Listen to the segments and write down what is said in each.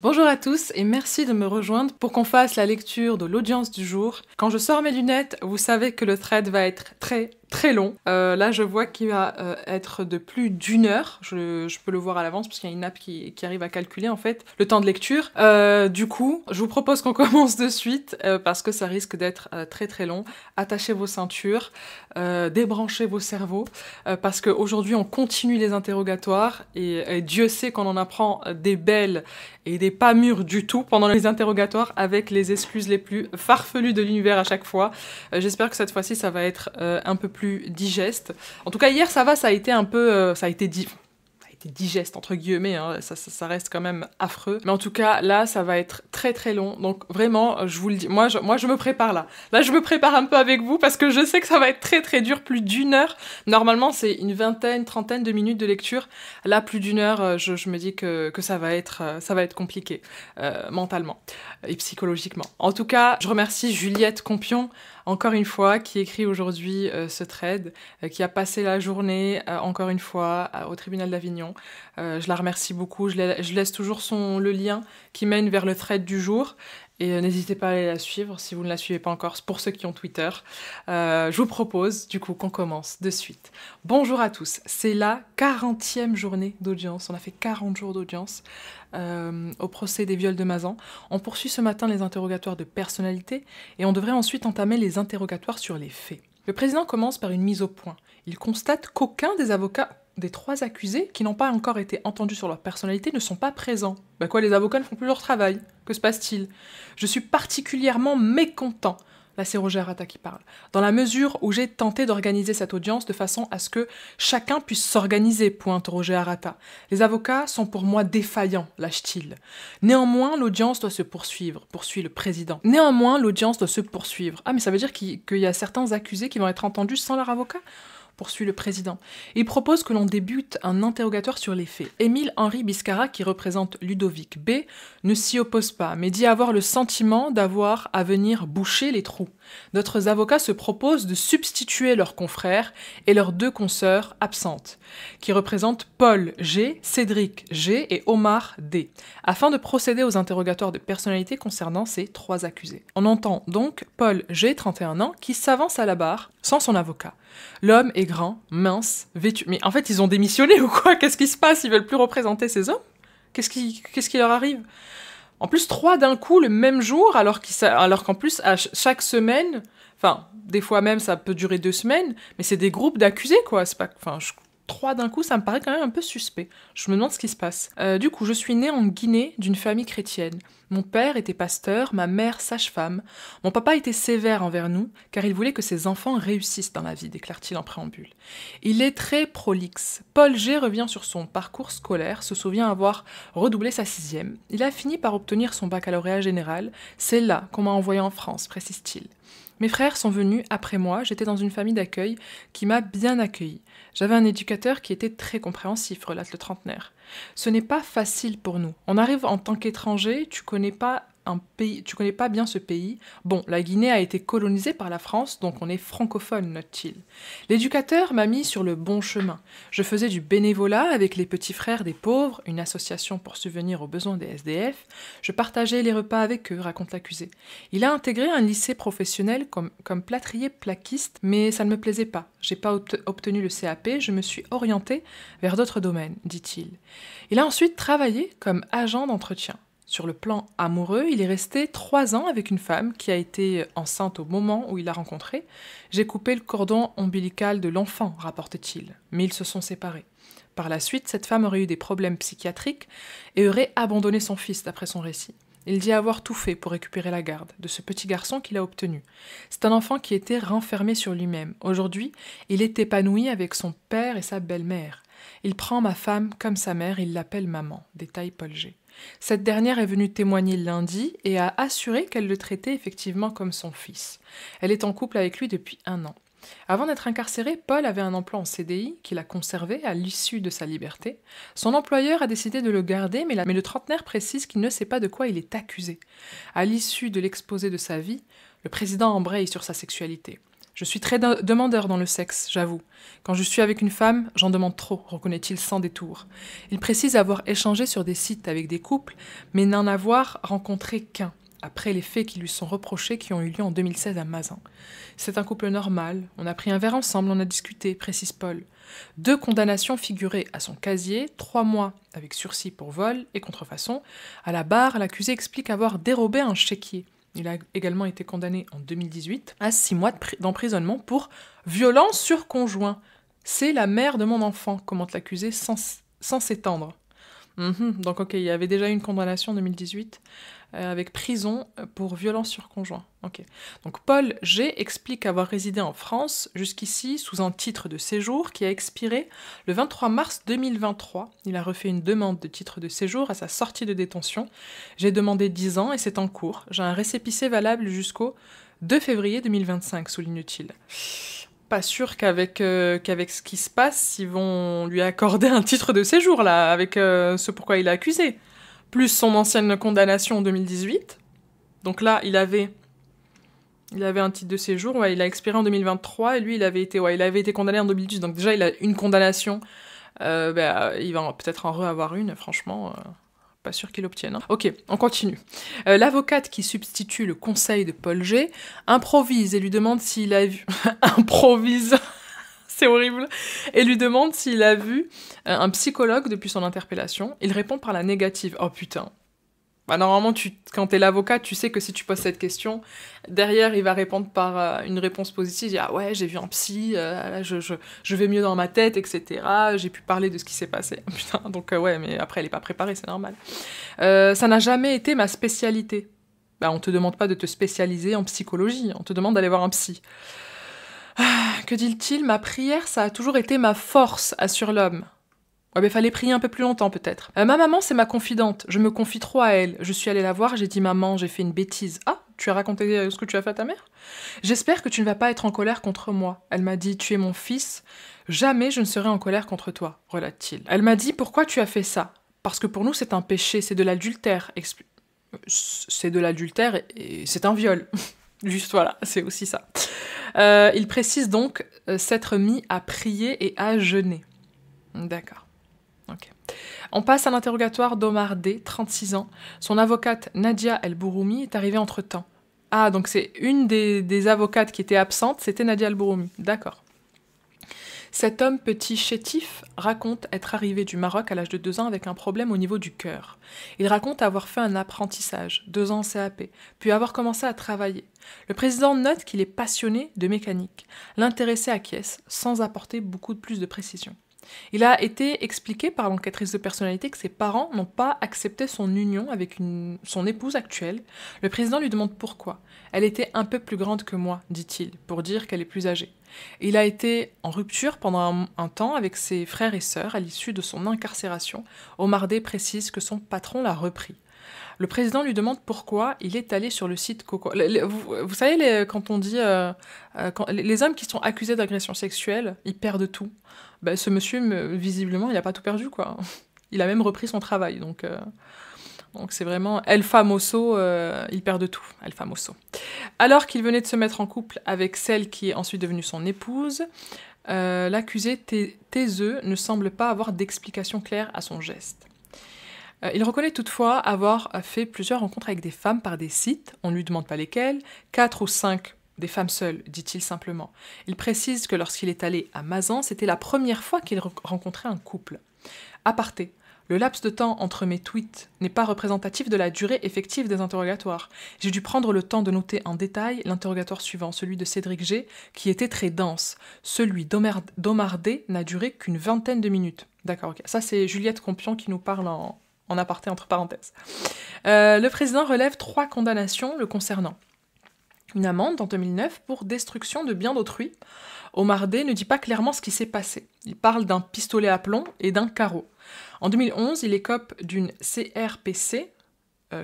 Bonjour à tous et merci de me rejoindre pour qu'on fasse la lecture de l'audience du jour. Quand je sors mes lunettes, vous savez que le thread va être très long. Là, je vois qu'il va être de plus d'une heure. Je peux le voir à l'avance parce qu'il y a une app qui arrive à calculer en fait le temps de lecture. Du coup, je vous propose qu'on commence de suite parce que ça risque d'être très long. Attachez vos ceintures, débranchez vos cerveaux parce qu'aujourd'hui on continue les interrogatoires et Dieu sait qu'on en apprend des belles et des pas mûrs du tout pendant les interrogatoires avec les excuses les plus farfelues de l'univers à chaque fois. J'espère que cette fois-ci ça va être un peu plus digeste. En tout cas hier ça va, ça a été un peu... ça a été digeste entre guillemets, hein. Ça reste quand même affreux. Mais en tout cas, là, ça va être très long. Donc vraiment, je vous le dis, moi je me prépare là. Là, je me prépare un peu avec vous parce que je sais que ça va être très dur, plus d'une heure. Normalement, c'est une vingtaine, trentaine de minutes de lecture. Là, plus d'une heure, je me dis que ça va être compliqué mentalement et psychologiquement. En tout cas, je remercie Juliette Compion, encore une fois, qui écrit aujourd'hui ce thread, qui a passé la journée, encore une fois, au tribunal d'Avignon. Je la remercie beaucoup, je laisse toujours le lien qui mène vers le thread du jour. Et n'hésitez pas à aller la suivre si vous ne la suivez pas encore, pour ceux qui ont Twitter. Je vous propose du coup qu'on commence de suite. Bonjour à tous, c'est la 40e journée d'audience, on a fait 40 jours d'audience au procès des viols de Mazan. On poursuit ce matin les interrogatoires de personnalité et on devrait ensuite entamer les interrogatoires sur les faits. Le président commence par une mise au point. Il constate qu'aucun des avocats des 3 accusés qui n'ont pas encore été entendus sur leur personnalité ne sont pas présents. Bah quoi, les avocats ne font plus leur travail. Que se passe-t-il? Je suis particulièrement mécontent. Là, c'est Roger Arata qui parle. Dans la mesure où j'ai tenté d'organiser cette audience de façon à ce que chacun puisse s'organiser, pointe Roger Arata. Les avocats sont pour moi défaillants, lâche-t-il. Néanmoins, l'audience doit se poursuivre, poursuit le président. Néanmoins, l'audience doit se poursuivre. Ah, mais ça veut dire qu'il y a certains accusés qui vont être entendus sans leur avocat ? Poursuit le président. Il propose que l'on débute un interrogatoire sur les faits. Émile-Henri Biscara, qui représente Ludovic B, ne s'y oppose pas, mais dit avoir le sentiment d'avoir à venir boucher les trous. D'autres avocats se proposent de substituer leurs confrères et leurs 2 consoeurs absentes, qui représentent Paul G, Cédric G et Omar D, afin de procéder aux interrogatoires de personnalité concernant ces 3 accusés. On entend donc Paul G, 31 ans, qui s'avance à la barre sans son avocat. L'homme est grand, mince, vêtu... Mais en fait, ils ont démissionné ou quoi? Qu'est-ce qui se passe? Ils veulent plus représenter ces hommes? Qu'est-ce qui leur arrive? En plus, 3 d'un coup, le même jour, alors qu'en plus, à chaque semaine... Enfin, des fois même, ça peut durer 2 semaines, mais c'est des groupes d'accusés, quoi. C'est pas... Enfin, 3 d'un coup, ça me paraît quand même un peu suspect. Je me demande ce qui se passe. Du coup, je suis née en Guinée d'une famille chrétienne. Mon père était pasteur, ma mère sage-femme. Mon papa était sévère envers nous, car il voulait que ses enfants réussissent dans la vie, déclare-t-il en préambule. Il est très prolixe. Paul G revient sur son parcours scolaire, se souvient avoir redoublé sa 6e. Il a fini par obtenir son baccalauréat général. C'est là qu'on m'a envoyé en France, précise-t-il. Mes frères sont venus après moi, j'étais dans une famille d'accueil qui m'a bien accueilli. J'avais un éducateur qui était très compréhensif, relate le trentenaire. Ce n'est pas facile pour nous. On arrive en tant qu'étranger, tu connais pas bien ce pays. Bon, la Guinée a été colonisée par la France, donc on est francophone, note-t-il. L'éducateur m'a mis sur le bon chemin. Je faisais du bénévolat avec les petits frères des pauvres, une association pour subvenir aux besoins des SDF. Je partageais les repas avec eux, raconte l'accusé. Il a intégré un lycée professionnel comme plâtrier plaquiste, mais ça ne me plaisait pas. J'ai pas obtenu le CAP, je me suis orienté vers d'autres domaines, dit-il. Il a ensuite travaillé comme agent d'entretien. Sur le plan amoureux, il est resté 3 ans avec une femme qui a été enceinte au moment où il l'a rencontrée. J'ai coupé le cordon ombilical de l'enfant, rapporte-t-il, mais ils se sont séparés. Par la suite, cette femme aurait eu des problèmes psychiatriques et aurait abandonné son fils, d'après son récit. Il dit avoir tout fait pour récupérer la garde de ce petit garçon qu'il a obtenu. C'est un enfant qui était renfermé sur lui-même. Aujourd'hui, il est épanoui avec son père et sa belle-mère. Il prend ma femme comme sa mère, il l'appelle maman, détaille Paul G. Cette dernière est venue témoigner lundi et a assuré qu'elle le traitait effectivement comme son fils. Elle est en couple avec lui depuis 1 an. Avant d'être incarcéré, Paul avait un emploi en CDI qu'il a conservé à l'issue de sa liberté. Son employeur a décidé de le garder, mais le trentenaire précise qu'il ne sait pas de quoi il est accusé. À l'issue de l'exposé de sa vie, le président embraye sur sa sexualité. Je suis très demandeur dans le sexe, j'avoue. Quand je suis avec une femme, j'en demande trop, reconnaît-il sans détour. Il précise avoir échangé sur des sites avec des couples, mais n'en avoir rencontré qu'un, après les faits qui lui sont reprochés qui ont eu lieu en 2016 à Mazan. C'est un couple normal, on a pris un verre ensemble, on a discuté, précise Paul. 2 condamnations figuraient à son casier, 3 mois avec sursis pour vol et contrefaçon. À la barre, l'accusé explique avoir dérobé un chéquier. Il a également été condamné en 2018 à 6 mois d'emprisonnement pour violence sur conjoint. C'est la mère de mon enfant, commente l'accusé sans s'étendre. Donc ok, il y avait déjà une condamnation en 2018 avec prison pour violence sur conjoint. Ok. Donc Paul G explique avoir résidé en France jusqu'ici sous un titre de séjour qui a expiré le 23 mars 2023. Il a refait une demande de titre de séjour à sa sortie de détention. J'ai demandé 10 ans et c'est en cours. J'ai un récépissé valable jusqu'au 2 février 2025, souligne-t-il. Pas sûr qu'avec ce qui se passe, ils vont lui accorder un titre de séjour, là, avec ce pourquoi il est accusé. Plus son ancienne condamnation en 2018. Donc là, il avait un titre de séjour, ouais, il a expiré en 2023, et lui, il avait été condamné en 2018. Donc déjà, il a une condamnation. Il va peut-être en avoir une, franchement. Pas sûr qu'il l'obtienne. Hein. Ok, on continue. L'avocate qui substitue le conseil de Paul G improvise et lui demande s'il a vu... improvise c'est horrible. Et lui demande s'il a vu un psychologue depuis son interpellation. Il répond par la négative. Oh putain. Bah, normalement, quand t'es l'avocat, tu sais que si tu poses cette question, derrière, il va répondre par une réponse positive. Il dit « Ah ouais, j'ai vu un psy, je vais mieux dans ma tête, etc. J'ai pu parler de ce qui s'est passé. » Putain, donc ouais, mais après, elle est pas préparée, c'est normal. Ça n'a jamais été ma spécialité. Bah, on te demande pas de te spécialiser en psychologie, on te demande d'aller voir un psy. Que dit-il ? Ma prière, ça a toujours été ma force, assure l'homme. Ouais, mais fallait prier un peu plus longtemps, peut-être. Ma maman, c'est ma confidente. Je me confie trop à elle. Je suis allée la voir, j'ai dit « Maman, j'ai fait une bêtise. » Ah, tu as raconté ce que tu as fait à ta mère ? J'espère que tu ne vas pas être en colère contre moi. Elle m'a dit « Tu es mon fils. Jamais je ne serai en colère contre toi, » relate-t-il. Elle m'a dit « Pourquoi tu as fait ça ? Parce que pour nous, c'est un péché, c'est de l'adultère. C'est de l'adultère et c'est un viol. » Juste voilà, c'est aussi ça. Il précise donc s'être mis à prier et à jeûner. D'accord. Okay. On passe à l'interrogatoire d'Omar D, 36 ans. Son avocate Nadia El Bouroumi est arrivée entre-temps. Ah, donc c'est une des avocates qui était absente, c'était Nadia El Bouroumi. D'accord. Cet homme petit chétif raconte être arrivé du Maroc à l'âge de 2 ans avec un problème au niveau du cœur. Il raconte avoir fait un apprentissage, 2 ans en CAP, puis avoir commencé à travailler. Le président note qu'il est passionné de mécanique. L'intéressé acquiesce, sans apporter beaucoup plus de précision. Il a été expliqué par l'enquêtrice de personnalité que ses parents n'ont pas accepté son union avec son épouse actuelle. Le président lui demande pourquoi. Elle était un peu plus grande que moi, dit-il, pour dire qu'elle est plus âgée. Il a été en rupture pendant un temps avec ses frères et sœurs à l'issue de son incarcération. Omar D précise que son patron l'a repris. Le président lui demande pourquoi il est allé sur le site Coco. Vous savez, quand on dit... les hommes qui sont accusés d'agression sexuelle, ils perdent tout. Ben, ce monsieur, visiblement, il n'a pas tout perdu, quoi. Il a même repris son travail, donc c'est vraiment El Famoso, il perd tout, El Famoso. Alors qu'il venait de se mettre en couple avec celle qui est ensuite devenue son épouse, l'accusé taiseux ne semble pas avoir d'explication claire à son geste. Il reconnaît toutefois avoir fait plusieurs rencontres avec des femmes par des sites, on ne lui demande pas lesquelles, 4 ou 5 des femmes seules, dit-il simplement. Il précise que lorsqu'il est allé à Mazan, c'était la première fois qu'il rencontrait un couple. Aparté, le laps de temps entre mes tweets n'est pas représentatif de la durée effective des interrogatoires. J'ai dû prendre le temps de noter en détail l'interrogatoire suivant, celui de Cédric G, qui était très dense. Celui d'Omar D n'a duré qu'une 20aine de minutes. D'accord, ok. Ça, c'est Juliette Compion qui nous parle en aparté entre parenthèses. Le président relève 3 condamnations le concernant. Une amende en 2009 pour destruction de biens d'autrui. Omar D ne dit pas clairement ce qui s'est passé. Il parle d'un pistolet à plomb et d'un carreau. En 2011, il écope d'une CRPC,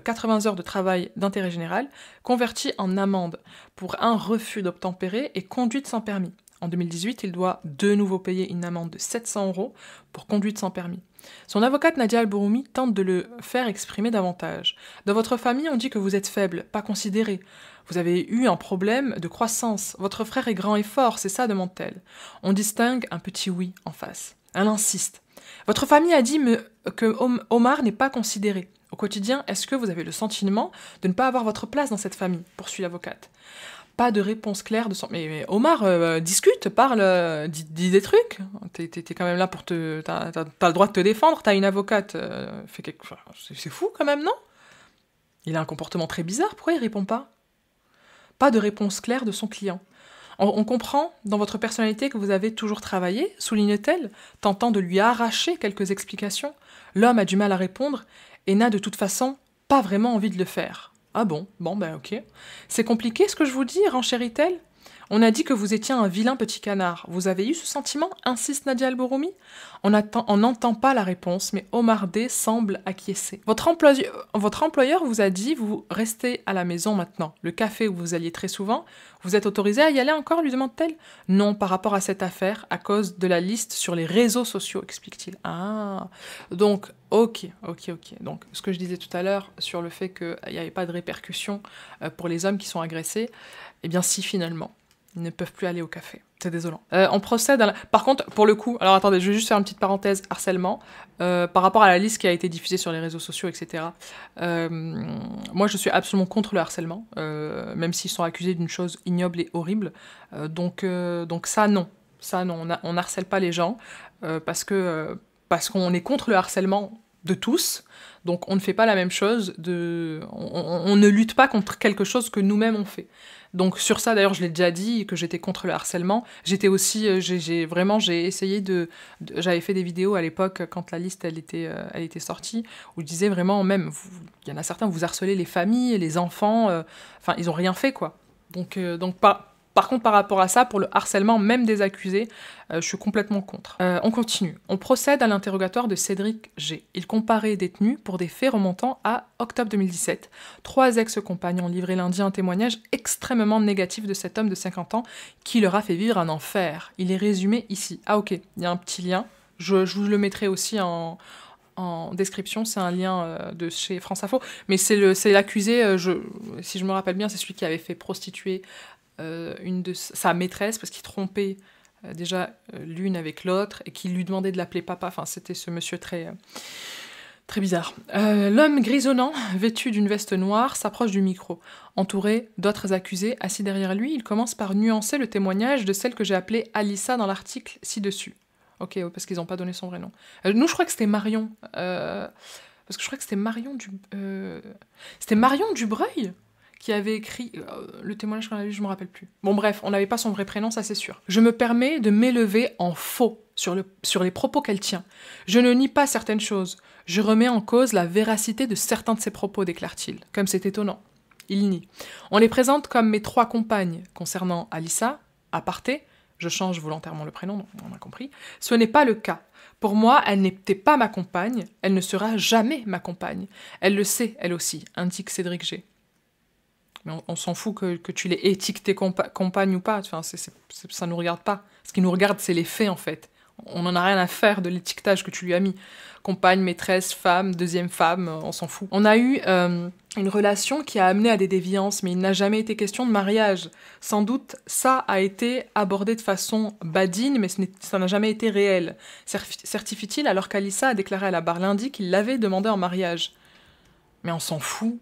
80 heures de travail d'intérêt général, convertie en amende pour un refus d'obtempérer et conduite sans permis. En 2018, il doit de nouveau payer une amende de 700 € pour conduite sans permis. Son avocate Nadia Al-Bouroumi tente de le faire exprimer davantage. Dans votre famille, on dit que vous êtes faible, pas considéré. Vous avez eu un problème de croissance. Votre frère est grand et fort, c'est ça, demande-t-elle. On distingue un petit oui en face. Elle insiste. Votre famille a dit que Omar n'est pas considéré. Au quotidien, est-ce que vous avez le sentiment de ne pas avoir votre place dans cette famille, poursuit l'avocate. Pas de réponse claire de son... Mais Omar, discute, parle, dis des trucs. T'es quand même là pour te... T'as le droit de te défendre, t'as une avocate. Enfin, c'est fou quand même, non? Il a un comportement très bizarre, pourquoi il répond pas? Pas de réponse claire de son client. On comprend dans votre personnalité que vous avez toujours travaillé, souligne-t-elle, tentant de lui arracher quelques explications. L'homme a du mal à répondre et n'a de toute façon pas vraiment envie de le faire. Ah bon, ok. C'est compliqué ce que je vous dis, renchérit-elle. On a dit que vous étiez un vilain petit canard. Vous avez eu ce sentiment, insiste Nadia Al-Bouroumi. On n'entend pas la réponse, mais Omar D semble acquiescer. Votre employeur vous a dit, vous restez à la maison maintenant. Le café où vous alliez très souvent, vous êtes autorisé à y aller encore, lui demande-t-elle. Non, par rapport à cette affaire, à cause de la liste sur les réseaux sociaux, explique-t-il. Ah, donc, ok. Donc, ce que je disais tout à l'heure sur le fait qu'il n'y avait pas de répercussions pour les hommes qui sont agressés, eh bien si, finalement. Ils ne peuvent plus aller au café. C'est désolant. On procède à la... Par contre, pour le coup... Alors attendez, je vais juste faire une petite parenthèse harcèlement. Par rapport à la liste qui a été diffusée sur les réseaux sociaux, etc. Moi, je suis absolument contre le harcèlement, même s'ils sont accusés d'une chose ignoble et horrible. Donc ça, non. Ça, non. On n'harcèle pas les gens parce qu'on est contre le harcèlement de tous. Donc on ne fait pas la même chose. On ne lutte pas contre quelque chose que nous-mêmes on fait. Donc sur ça, d'ailleurs, je l'ai déjà dit, que j'étais contre le harcèlement. J'étais aussi, j'ai essayé j'avais fait des vidéos à l'époque, quand la liste, elle était sortie, où je disais vraiment, même, il y en a certains, vous harcelez les familles, les enfants, enfin, ils ont rien fait, quoi. Donc par contre, par rapport à ça, pour le harcèlement, même des accusés, je suis complètement contre. On continue. On procède à l'interrogatoire de Cédric G. Il comparait détenu pour des faits remontant à octobre 2017. 3 ex-compagnes ont livré lundi un témoignage extrêmement négatif de cet homme de 50 ans qui leur a fait vivre un enfer. Il est résumé ici. Ah ok, il y a un petit lien. Je vous le mettrai aussi en description, c'est un lien de chez France Info. Mais c'est l'accusé, si je me rappelle bien, c'est celui qui avait fait prostituer une de sa maîtresse parce qu'il trompait déjà l'une avec l'autre et qu'il lui demandait de l'appeler papa. Enfin, c'était ce monsieur très bizarre. L'homme grisonnant, vêtu d'une veste noire, s'approche du micro. Entouré d'autres accusés, assis derrière lui, il commence par nuancer le témoignage de celle que j'ai appelée Alissa dans l'article ci-dessus. Ok, parce qu'ils n'ont pas donné son vrai nom. Nous, je crois que c'était Marion. Parce que je crois que c'était Marion c'était Marion Dubreuil qui avait écrit le témoignage qu'on a lu, je me rappelle plus. Bon bref, on n'avait pas son vrai prénom, ça c'est sûr. Je me permets de m'élever en faux sur les propos qu'elle tient. Je ne nie pas certaines choses. Je remets en cause la véracité de certains de ses propos, déclare-t-il. Comme c'est étonnant. Il nie. On les présente comme mes 3 compagnes. Concernant Alissa, aparté, je change volontairement le prénom, donc on a compris. Ce n'est pas le cas. Pour moi, elle n'était pas ma compagne, elle ne sera jamais ma compagne. Elle le sait, elle aussi, indique Cédric G. Mais on s'en fout que tu l'aies étiqueté compagne ou pas. Enfin, ça nous regarde pas. Ce qui nous regarde, c'est les faits, en fait. On n'en a rien à faire de l'étiquetage que tu lui as mis. Compagne, maîtresse, femme, deuxième femme, on s'en fout. On a eu une relation qui a amené à des déviances, mais il n'a jamais été question de mariage. Sans doute, ça a été abordé de façon badine, mais ça n'a jamais été réel. Certifie-t-il alors qu'Alissa a déclaré à la barre lundi qu'il l'avait demandé en mariage. Mais on s'en fout.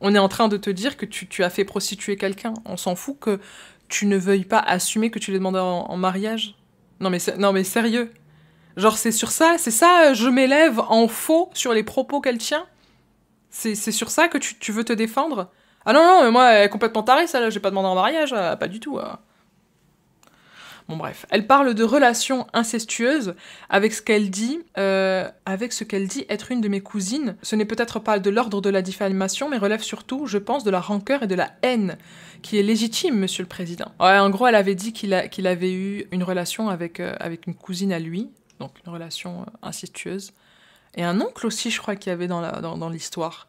On est en train de te dire que tu as fait prostituer quelqu'un. On s'en fout que tu ne veuilles pas assumer que tu l'as demandé en mariage. Non mais sérieux. Genre c'est ça, je m'élève en faux sur les propos qu'elle tient. C'est sur ça que tu veux te défendre. Ah non, mais moi, elle est complètement tarée, ça, là, j'ai pas demandé en mariage, pas du tout. Bon bref, elle parle de relations incestueuses avec ce qu'elle dit être une de mes cousines. Ce n'est peut-être pas de l'ordre de la diffamation, mais relève surtout, je pense, de la rancœur et de la haine, qui est légitime, monsieur le président. Ouais, en gros, elle avait dit qu'il avait eu une relation avec une cousine à lui, donc une relation incestueuse, et un oncle aussi, je crois, qu'il y avait dans l'histoire.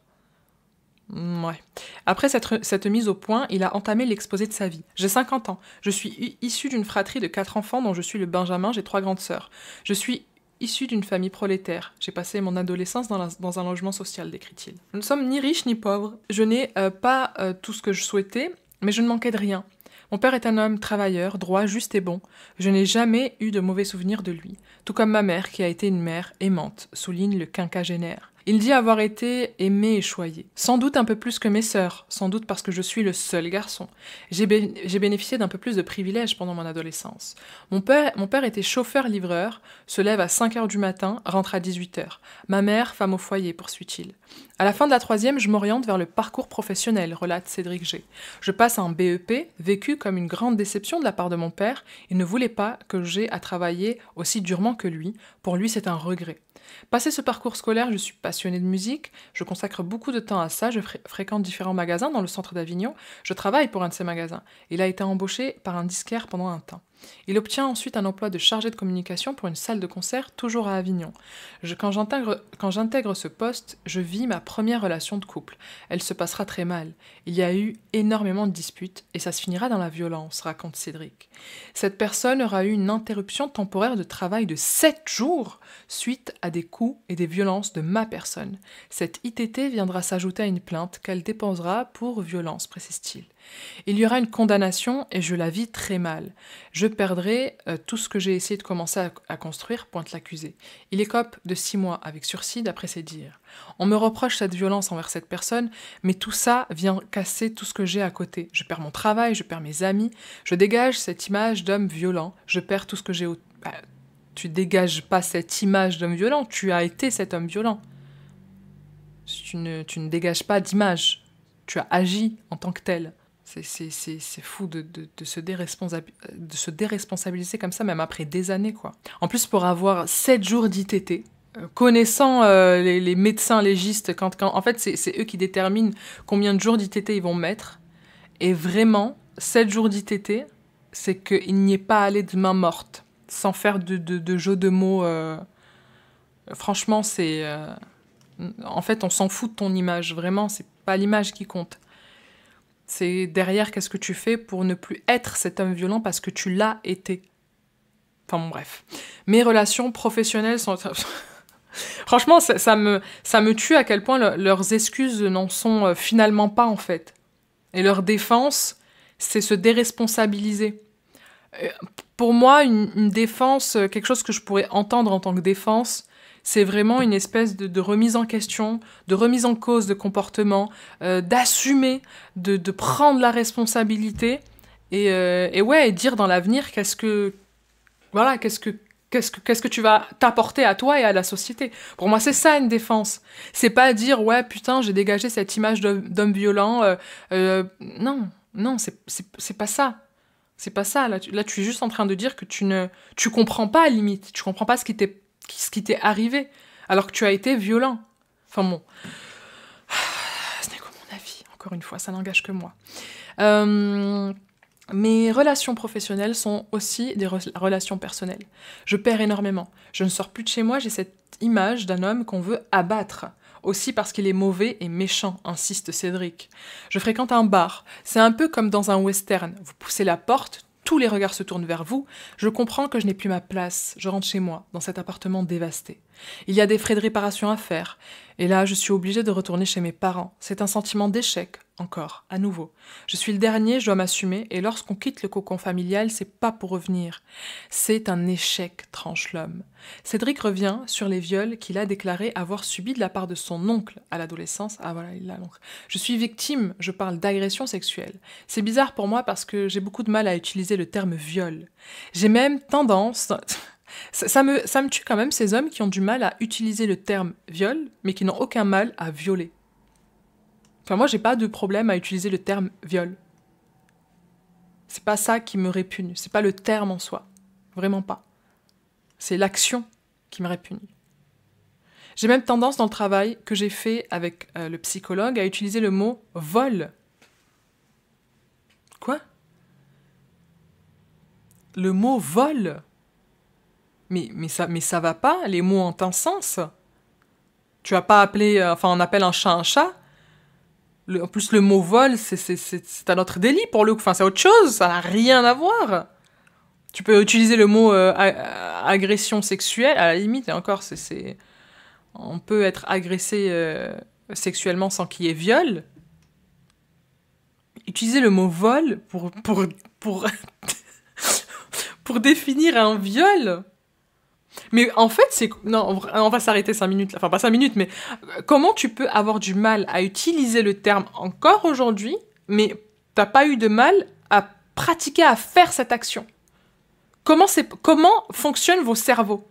Ouais. Après cette mise au point, il a entamé l'exposé de sa vie. J'ai 50 ans. Je suis issue d'une fratrie de 4 enfants dont je suis le benjamin, j'ai 3 grandes sœurs. Je suis issue d'une famille prolétaire. J'ai passé mon adolescence dans un logement social, décrit-il. Nous ne sommes ni riches ni pauvres. Je n'ai pas tout ce que je souhaitais, mais je ne manquais de rien. Mon père est un homme travailleur, droit, juste et bon. Je n'ai jamais eu de mauvais souvenirs de lui. Tout comme ma mère, qui a été une mère aimante, souligne le quinquagénaire. Il dit avoir été aimé et choyé. Sans doute un peu plus que mes sœurs, sans doute parce que je suis le seul garçon. J'ai bénéficié d'un peu plus de privilèges pendant mon adolescence. Mon père était chauffeur-livreur, se lève à 5 heures du matin, rentre à 18 heures. Ma mère, femme au foyer, poursuit-il. À la fin de la troisième, je m'oriente vers le parcours professionnel, relate Cédric G. Je passe un BEP, vécu comme une grande déception de la part de mon père. Il ne voulait pas que j'aie à travailler aussi durement que lui. Pour lui, c'est un regret. Passé ce parcours scolaire, je suis passionnée de musique, je consacre beaucoup de temps à ça, je fréquente différents magasins dans le centre d'Avignon, je travaille pour un de ces magasins. Il a été embauché par un disquaire pendant un temps. Il obtient ensuite un emploi de chargé de communication pour une salle de concert, toujours à Avignon. Quand j'intègre ce poste, je vis ma première relation de couple. Elle se passera très mal. Il y a eu énormément de disputes et ça se finira dans la violence, raconte Cédric. Cette personne aura eu une interruption temporaire de travail de 7 jours suite à des coups et des violences de ma personne. Cette ITT viendra s'ajouter à une plainte qu'elle déposera pour violence, précise-t-il. Il y aura une condamnation et je la vis très mal. Je perdrai tout ce que j'ai essayé de commencer à construire, pointe l'accusé. Il écope de 6 mois avec sursis d'après ses dires. On me reproche cette violence envers cette personne, mais tout ça vient casser tout ce que j'ai à côté. Je perds mon travail, je perds mes amis, je dégage cette image d'homme violent, je perds tout ce que j'ai au... tu dégages pas cette image d'homme violent, tu as été cet homme violent. Tu ne dégages pas d'image, tu as agi en tant que tel. C'est fou de se déresponsabiliser comme ça, même après des années, quoi. En plus, pour avoir 7 jours d'ITT, connaissant les médecins légistes, en fait, c'est eux qui déterminent combien de jours d'ITT ils vont mettre. Et vraiment, 7 jours d'ITT, c'est qu'il n'y est pas allé de main morte, sans faire de jeu de mots. Franchement, c'est... en fait, on s'en fout de ton image. Vraiment, c'est pas l'image qui compte. C'est derrière qu'est-ce que tu fais pour ne plus être cet homme violent parce que tu l'as été. Enfin bon, bref. Mes relations professionnelles sont... Franchement, ça me tue à quel point leurs excuses n'en sont finalement pas, en fait. Et leur défense, c'est se déresponsabiliser. Pour moi, une défense, quelque chose que je pourrais entendre en tant que défense, c'est vraiment une espèce de remise en question, de remise en cause de comportement, d'assumer, de prendre la responsabilité et dire dans l'avenir qu'est-ce que tu vas t'apporter à toi et à la société. Pour moi, c'est ça une défense. C'est pas dire ouais putain j'ai dégagé cette image d'homme violent. Non, c'est pas ça. C'est pas ça. Là, tu es juste en train de dire que tu comprends pas à la limite. Tu comprends pas ce qui t'est arrivé, alors que tu as été violent. Enfin bon. Ce n'est que mon avis. Encore une fois, ça n'engage que moi. Mes relations professionnelles sont aussi des relations personnelles. Je perds énormément. Je ne sors plus de chez moi, j'ai cette image d'un homme qu'on veut abattre. Aussi parce qu'il est mauvais et méchant, insiste Cédric. Je fréquente un bar. C'est un peu comme dans un western. Vous poussez la porte, tous les regards se tournent vers vous. Je comprends que je n'ai plus ma place. Je rentre chez moi, dans cet appartement dévasté. Il y a des frais de réparation à faire. Et là, je suis obligée de retourner chez mes parents. C'est un sentiment d'échec, encore, à nouveau. Je suis le dernier, je dois m'assumer, et lorsqu'on quitte le cocon familial, c'est pas pour revenir. C'est un échec, tranche l'homme. Cédric revient sur les viols qu'il a déclaré avoir subis de la part de son oncle à l'adolescence. Ah voilà, il l'a l'oncle. Je suis victime, je parle d'agression sexuelle. C'est bizarre pour moi parce que j'ai beaucoup de mal à utiliser le terme viol. J'ai même tendance... Ça me tue quand même ces hommes qui ont du mal à utiliser le terme viol, mais qui n'ont aucun mal à violer. Enfin, moi, j'ai pas de problème à utiliser le terme viol. C'est pas ça qui me répugne, c'est pas le terme en soi. Vraiment pas. C'est l'action qui me répugne. J'ai même tendance dans le travail que j'ai fait avec le psychologue à utiliser le mot vol. Quoi ? Le mot vol ? Mais ça va pas, les mots ont un sens. Tu vas pas appeler... on appelle un chat un chat. En plus, le mot vol, c'est un autre délit pour le coup. Enfin, c'est autre chose, ça n'a rien à voir. Tu peux utiliser le mot agression sexuelle, à la limite, et encore, on peut être agressé sexuellement sans qu'il y ait viol. Utiliser le mot vol pour, pour définir un viol. Mais en fait, non, on va s'arrêter 5 minutes, enfin pas 5 minutes, mais comment tu peux avoir du mal à utiliser le terme encore aujourd'hui, mais t'as pas eu de mal à pratiquer, à faire cette action? Comment fonctionnent vos cerveaux?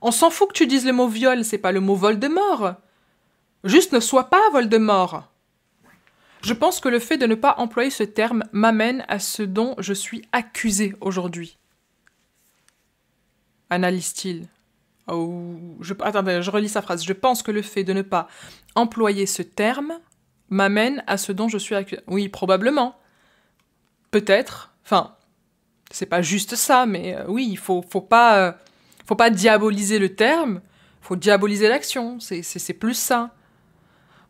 On s'en fout que tu dises le mot viol, c'est pas le mot Voldemort. Juste ne sois pas Voldemort. Je pense que le fait de ne pas employer ce terme m'amène à ce dont je suis accusée aujourd'hui. Analyse-t-il. Attendez, je relis sa phrase. Je pense que le fait de ne pas employer ce terme m'amène à ce dont je suis accusée. Oui, probablement. Peut-être. Enfin, c'est pas juste ça, mais oui, il faut pas diaboliser le terme. Faut diaboliser l'action. C'est plus ça.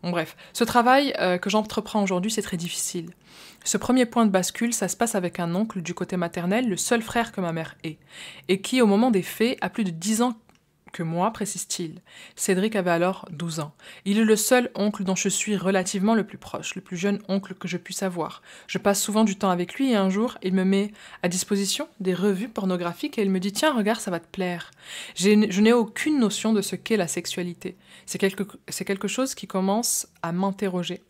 Bon, bref, ce travail que j'entreprends aujourd'hui, c'est très difficile. Ce premier point de bascule, ça se passe avec un oncle du côté maternel, le seul frère que ma mère ait, et qui, au moment des faits, a plus de 10 ans que moi, précise-t-il. Cédric avait alors 12 ans. Il est le seul oncle dont je suis relativement le plus proche, le plus jeune oncle que je puisse avoir. Je passe souvent du temps avec lui et un jour, il me met à disposition des revues pornographiques et il me dit « Tiens, regarde, ça va te plaire ». Je n'ai aucune notion de ce qu'est la sexualité. C'est quelque chose qui commence à m'interroger.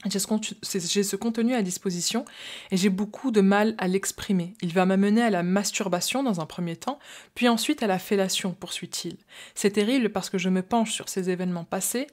J'ai ce contenu à disposition et j'ai beaucoup de mal à l'exprimer. Il va m'amener à la masturbation dans un premier temps, puis ensuite à la fellation, poursuit-il. C'est terrible parce que je me penche sur ces événements passés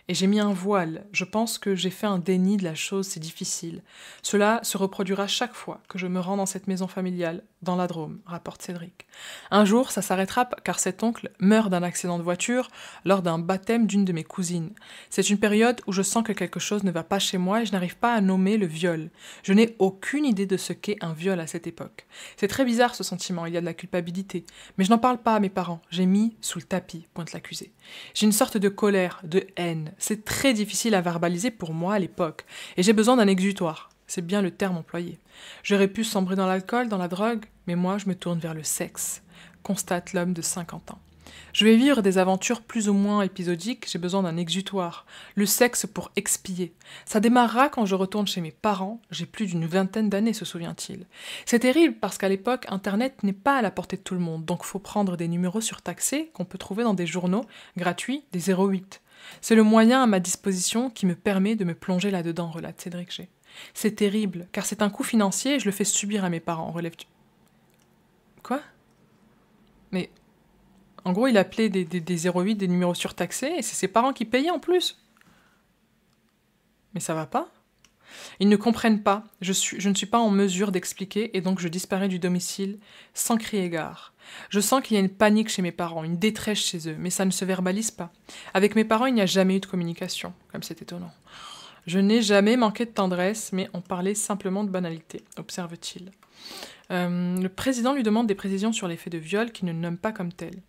et j'ai mis un voile. Je pense que j'ai fait un déni de la chose, c'est difficile. Cela se reproduira chaque fois que je me rends dans cette maison familiale, dans la Drôme, rapporte Cédric. Un jour, ça s'arrêtera car cet oncle meurt d'un accident de voiture lors d'un baptême d'une de mes cousines. C'est une période où je sens que quelque chose ne va pas chez moi et je n'arrive pas à nommer le viol. Je n'ai aucune idée de ce qu'est un viol à cette époque. C'est très bizarre ce sentiment, il y a de la culpabilité. Mais je n'en parle pas à mes parents, j'ai mis sous le tapis, pointe l'accusé. J'ai une sorte de colère, de haine. C'est très difficile à verbaliser pour moi à l'époque, et j'ai besoin d'un exutoire. C'est bien le terme employé. J'aurais pu sombrer dans l'alcool, dans la drogue, mais moi je me tourne vers le sexe, constate l'homme de 50 ans. Je vais vivre des aventures plus ou moins épisodiques, j'ai besoin d'un exutoire, le sexe pour expier. Ça démarrera quand je retourne chez mes parents, j'ai plus d'une vingtaine d'années, se souvient-il. C'est terrible parce qu'à l'époque, Internet n'est pas à la portée de tout le monde, donc faut prendre des numéros surtaxés qu'on peut trouver dans des journaux gratuits, des 08. C'est le moyen à ma disposition qui me permet de me plonger là-dedans, relate Cédric G. C'est terrible, car c'est un coût financier et je le fais subir à mes parents, relève-tu. Quoi? Mais... En gros, il appelait des 08, des numéros surtaxés, et c'est ses parents qui payaient en plus. Mais ça va pas. Ils ne comprennent pas, je ne suis pas en mesure d'expliquer, et donc je disparais du domicile sans crier gare. Je sens qu'il y a une panique chez mes parents, une détresse chez eux, mais ça ne se verbalise pas. Avec mes parents, il n'y a jamais eu de communication, comme c'est étonnant. Je n'ai jamais manqué de tendresse, mais on parlait simplement de banalité, observe-t-il. Le président lui demande des précisions sur les faits de viol qu'il ne nomme pas comme tels.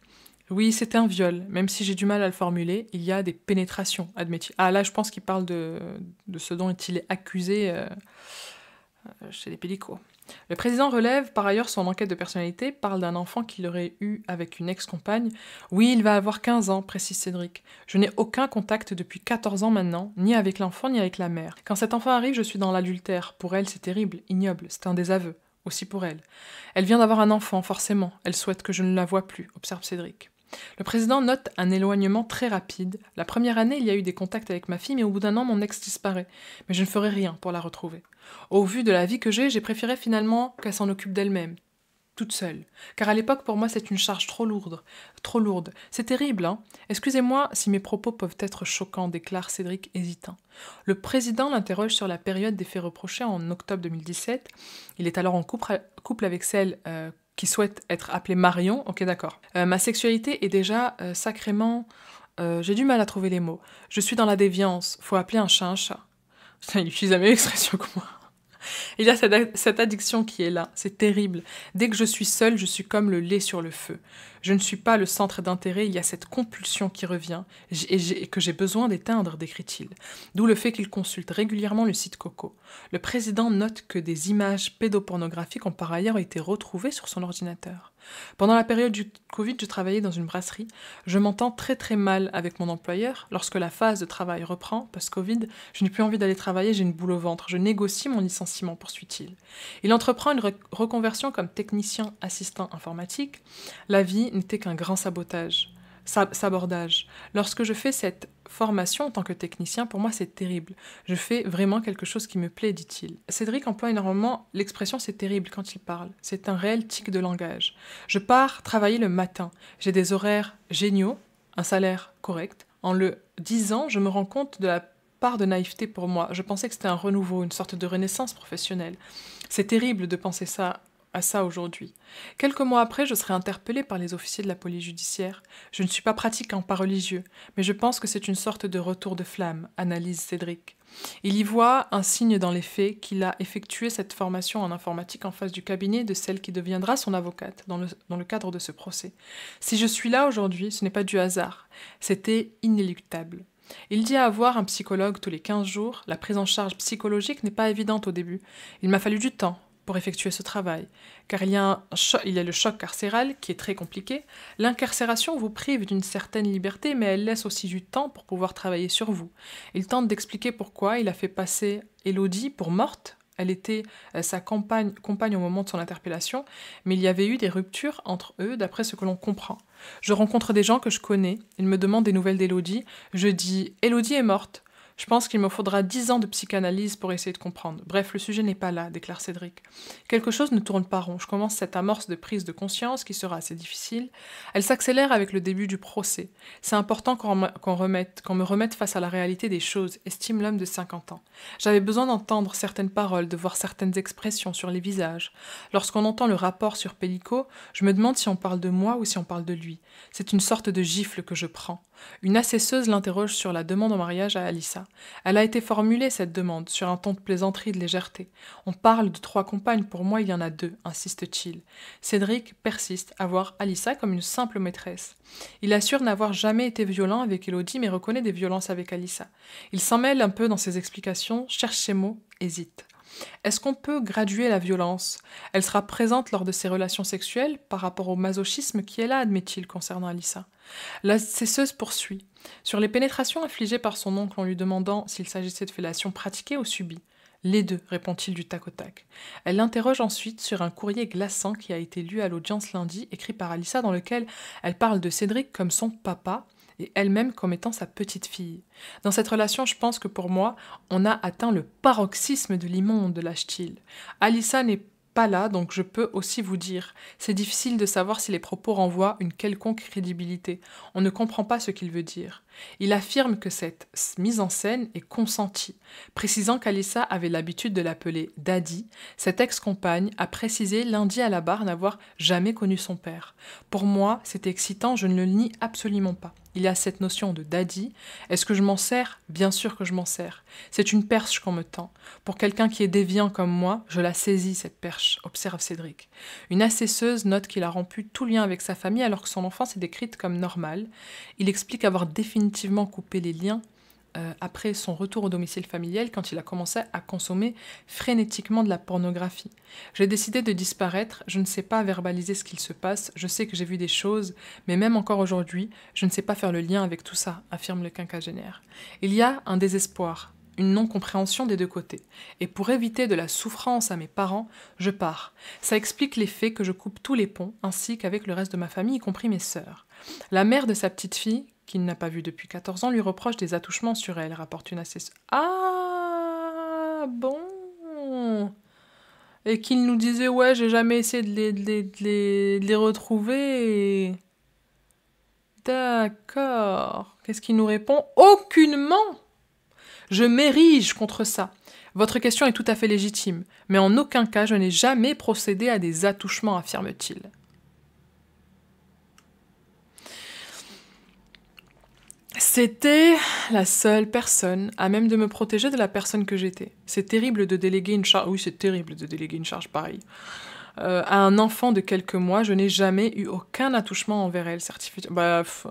Oui, c'est un viol, même si j'ai du mal à le formuler, il y a des pénétrations, admet-il. Ah là, je pense qu'il parle de ce dont il est accusé chez les Pélicos. Le président relève par ailleurs son enquête de personnalité, parle d'un enfant qu'il aurait eu avec une ex-compagne. Oui, il va avoir 15 ans, précise Cédric. Je n'ai aucun contact depuis 14 ans maintenant, ni avec l'enfant ni avec la mère. Quand cet enfant arrive, je suis dans l'adultère. Pour elle, c'est terrible, ignoble, c'est un désaveu. Aussi pour elle. Elle vient d'avoir un enfant, forcément. Elle souhaite que je ne la voie plus, observe Cédric. Le président note un éloignement très rapide. La première année, il y a eu des contacts avec ma fille, mais au bout d'un an, mon ex disparaît. Mais je ne ferai rien pour la retrouver. Au vu de la vie que j'ai préféré finalement qu'elle s'en occupe d'elle-même, toute seule. Car à l'époque, pour moi, c'est une charge trop lourde. Trop lourde. C'est terrible, hein? Excusez-moi si mes propos peuvent être choquants, déclare Cédric hésitant. Le président l'interroge sur la période des faits reprochés en octobre 2017. Il est alors en couple avec celle qui souhaite être appelée Marion. Ok, d'accord. Ma sexualité est déjà sacrément... j'ai du mal à trouver les mots. Je suis dans la déviance. Faut appeler un chat un chat. Putain, il utilise la même expression que moi. Il y a cette addiction qui est là. C'est terrible. Dès que je suis seule, je suis comme le lait sur le feu. Je ne suis pas le centre d'intérêt, il y a cette compulsion qui revient et que j'ai besoin d'éteindre, décrit-il. D'où le fait qu'il consulte régulièrement le site Coco. Le président note que des images pédopornographiques ont par ailleurs été retrouvées sur son ordinateur. Pendant la période du Covid, je travaillais dans une brasserie. Je m'entends très très mal avec mon employeur. Lorsque la phase de travail reprend, post-Covid, je n'ai plus envie d'aller travailler, j'ai une boule au ventre. Je négocie mon licenciement, poursuit-il. Il entreprend une reconversion comme technicien assistant informatique. La vie n'était qu'un grand sabordage. Lorsque je fais cette formation en tant que technicien, pour moi c'est terrible. Je fais vraiment quelque chose qui me plaît, dit-il. Cédric emploie énormément l'expression c'est terrible quand il parle. C'est un réel tic de langage. Je pars travailler le matin. J'ai des horaires géniaux, un salaire correct. En le disant, je me rends compte de la part de naïveté pour moi. Je pensais que c'était un renouveau, une sorte de renaissance professionnelle. C'est terrible de penser à ça aujourd'hui. Quelques mois après, je serai interpellée par les officiers de la police judiciaire. Je ne suis pas pratiquant, pas religieux, mais je pense que c'est une sorte de retour de flamme, analyse Cédric. Il y voit un signe dans les faits qu'il a effectué cette formation en informatique en face du cabinet de celle qui deviendra son avocate dans le cadre de ce procès. Si je suis là aujourd'hui, ce n'est pas du hasard. C'était inéluctable. Il dit avoir un psychologue tous les 15 jours. La prise en charge psychologique n'est pas évidente au début. Il m'a fallu du temps pour effectuer ce travail, car il y a le choc carcéral qui est très compliqué. L'incarcération vous prive d'une certaine liberté, mais elle laisse aussi du temps pour pouvoir travailler sur vous. Il tente d'expliquer pourquoi il a fait passer Élodie pour morte. Elle était sa compagne au moment de son interpellation, mais il y avait eu des ruptures entre eux, d'après ce que l'on comprend. Je rencontre des gens que je connais, ils me demandent des nouvelles d'Élodie. Je dis « Élodie est morte ». Je pense qu'il me faudra 10 ans de psychanalyse pour essayer de comprendre. Bref, le sujet n'est pas là, déclare Cédric. Quelque chose ne tourne pas rond. Je commence cette amorce de prise de conscience qui sera assez difficile. Elle s'accélère avec le début du procès. C'est important qu'on me remette face à la réalité des choses, estime l'homme de 50 ans. J'avais besoin d'entendre certaines paroles, de voir certaines expressions sur les visages. Lorsqu'on entend le rapport sur Pellico, je me demande si on parle de moi ou si on parle de lui. C'est une sorte de gifle que je prends. Une assesseuse l'interroge sur la demande en mariage à Alissa. Elle a été formulée, cette demande, sur un ton de plaisanterie et de légèreté. On parle de 3 compagnes, pour moi il y en a 2, insiste-t-il. Cédric persiste à voir Alissa comme une simple maîtresse. Il assure n'avoir jamais été violent avec Élodie, mais reconnaît des violences avec Alissa. Il s'en mêle un peu dans ses explications, cherche ses mots, hésite. Est-ce qu'on peut graduer la violence? Elle sera présente lors de ses relations sexuelles par rapport au masochisme qui est là, admet-il, concernant Alissa. La cesseuse poursuit. Sur les pénétrations infligées par son oncle en lui demandant s'il s'agissait de fellations pratiquées ou subies. Les 2, répond-il du tac au tac. Elle l'interroge ensuite sur un courrier glaçant qui a été lu à l'audience lundi, écrit par Alissa, dans lequel elle parle de Cédric comme son papa, et elle-même comme étant sa petite fille. Dans cette relation, je pense que pour moi, on a atteint le paroxysme de l'immonde, lâche-t-il. Alissa n'est pas là, donc je peux aussi vous dire. C'est difficile de savoir si les propos renvoient une quelconque crédibilité. On ne comprend pas ce qu'il veut dire. Il affirme que cette mise en scène est consentie. Précisant qu'Alissa avait l'habitude de l'appeler « Daddy », cette ex-compagne a précisé lundi à la barre n'avoir jamais connu son père. Pour moi, c'est excitant, je ne le nie absolument pas. Il y a cette notion de daddy. Est-ce que je m'en sers? Bien sûr que je m'en sers. C'est une perche qu'on me tend. Pour quelqu'un qui est déviant comme moi, je la saisis, cette perche, observe Cédric. Une assesseuse note qu'il a rompu tout lien avec sa famille alors que son enfance est décrite comme normale. Il explique avoir définitivement coupé les liens après son retour au domicile familial quand il a commencé à consommer frénétiquement de la pornographie. J'ai décidé de disparaître, je ne sais pas verbaliser ce qu'il se passe, je sais que j'ai vu des choses, mais même encore aujourd'hui, je ne sais pas faire le lien avec tout ça, affirme le quinquagénaire. Il y a un désespoir, une non-compréhension des 2 côtés. Et pour éviter de la souffrance à mes parents, je pars. Ça explique les faits que je coupe tous les ponts, ainsi qu'avec le reste de ma famille, y compris mes sœurs. La mère de sa petite fille, qu'il n'a pas vue depuis 14 ans, lui reproche des attouchements sur elle, rapporte une assesseuse. Ah bon. Et qu'il nous disait, ouais, j'ai jamais essayé de les retrouver. D'accord. Qu'est-ce qu'il nous répond? Aucunement. Je m'érige contre ça. Votre question est tout à fait légitime, mais en aucun cas je n'ai jamais procédé à des attouchements, affirme-t-il. C'était la seule personne à même de me protéger de la personne que j'étais. C'est terrible de déléguer une charge. Oui, c'est terrible de déléguer une charge pareille. à un enfant de quelques mois, je n'ai jamais eu aucun attouchement envers elle. Certifié.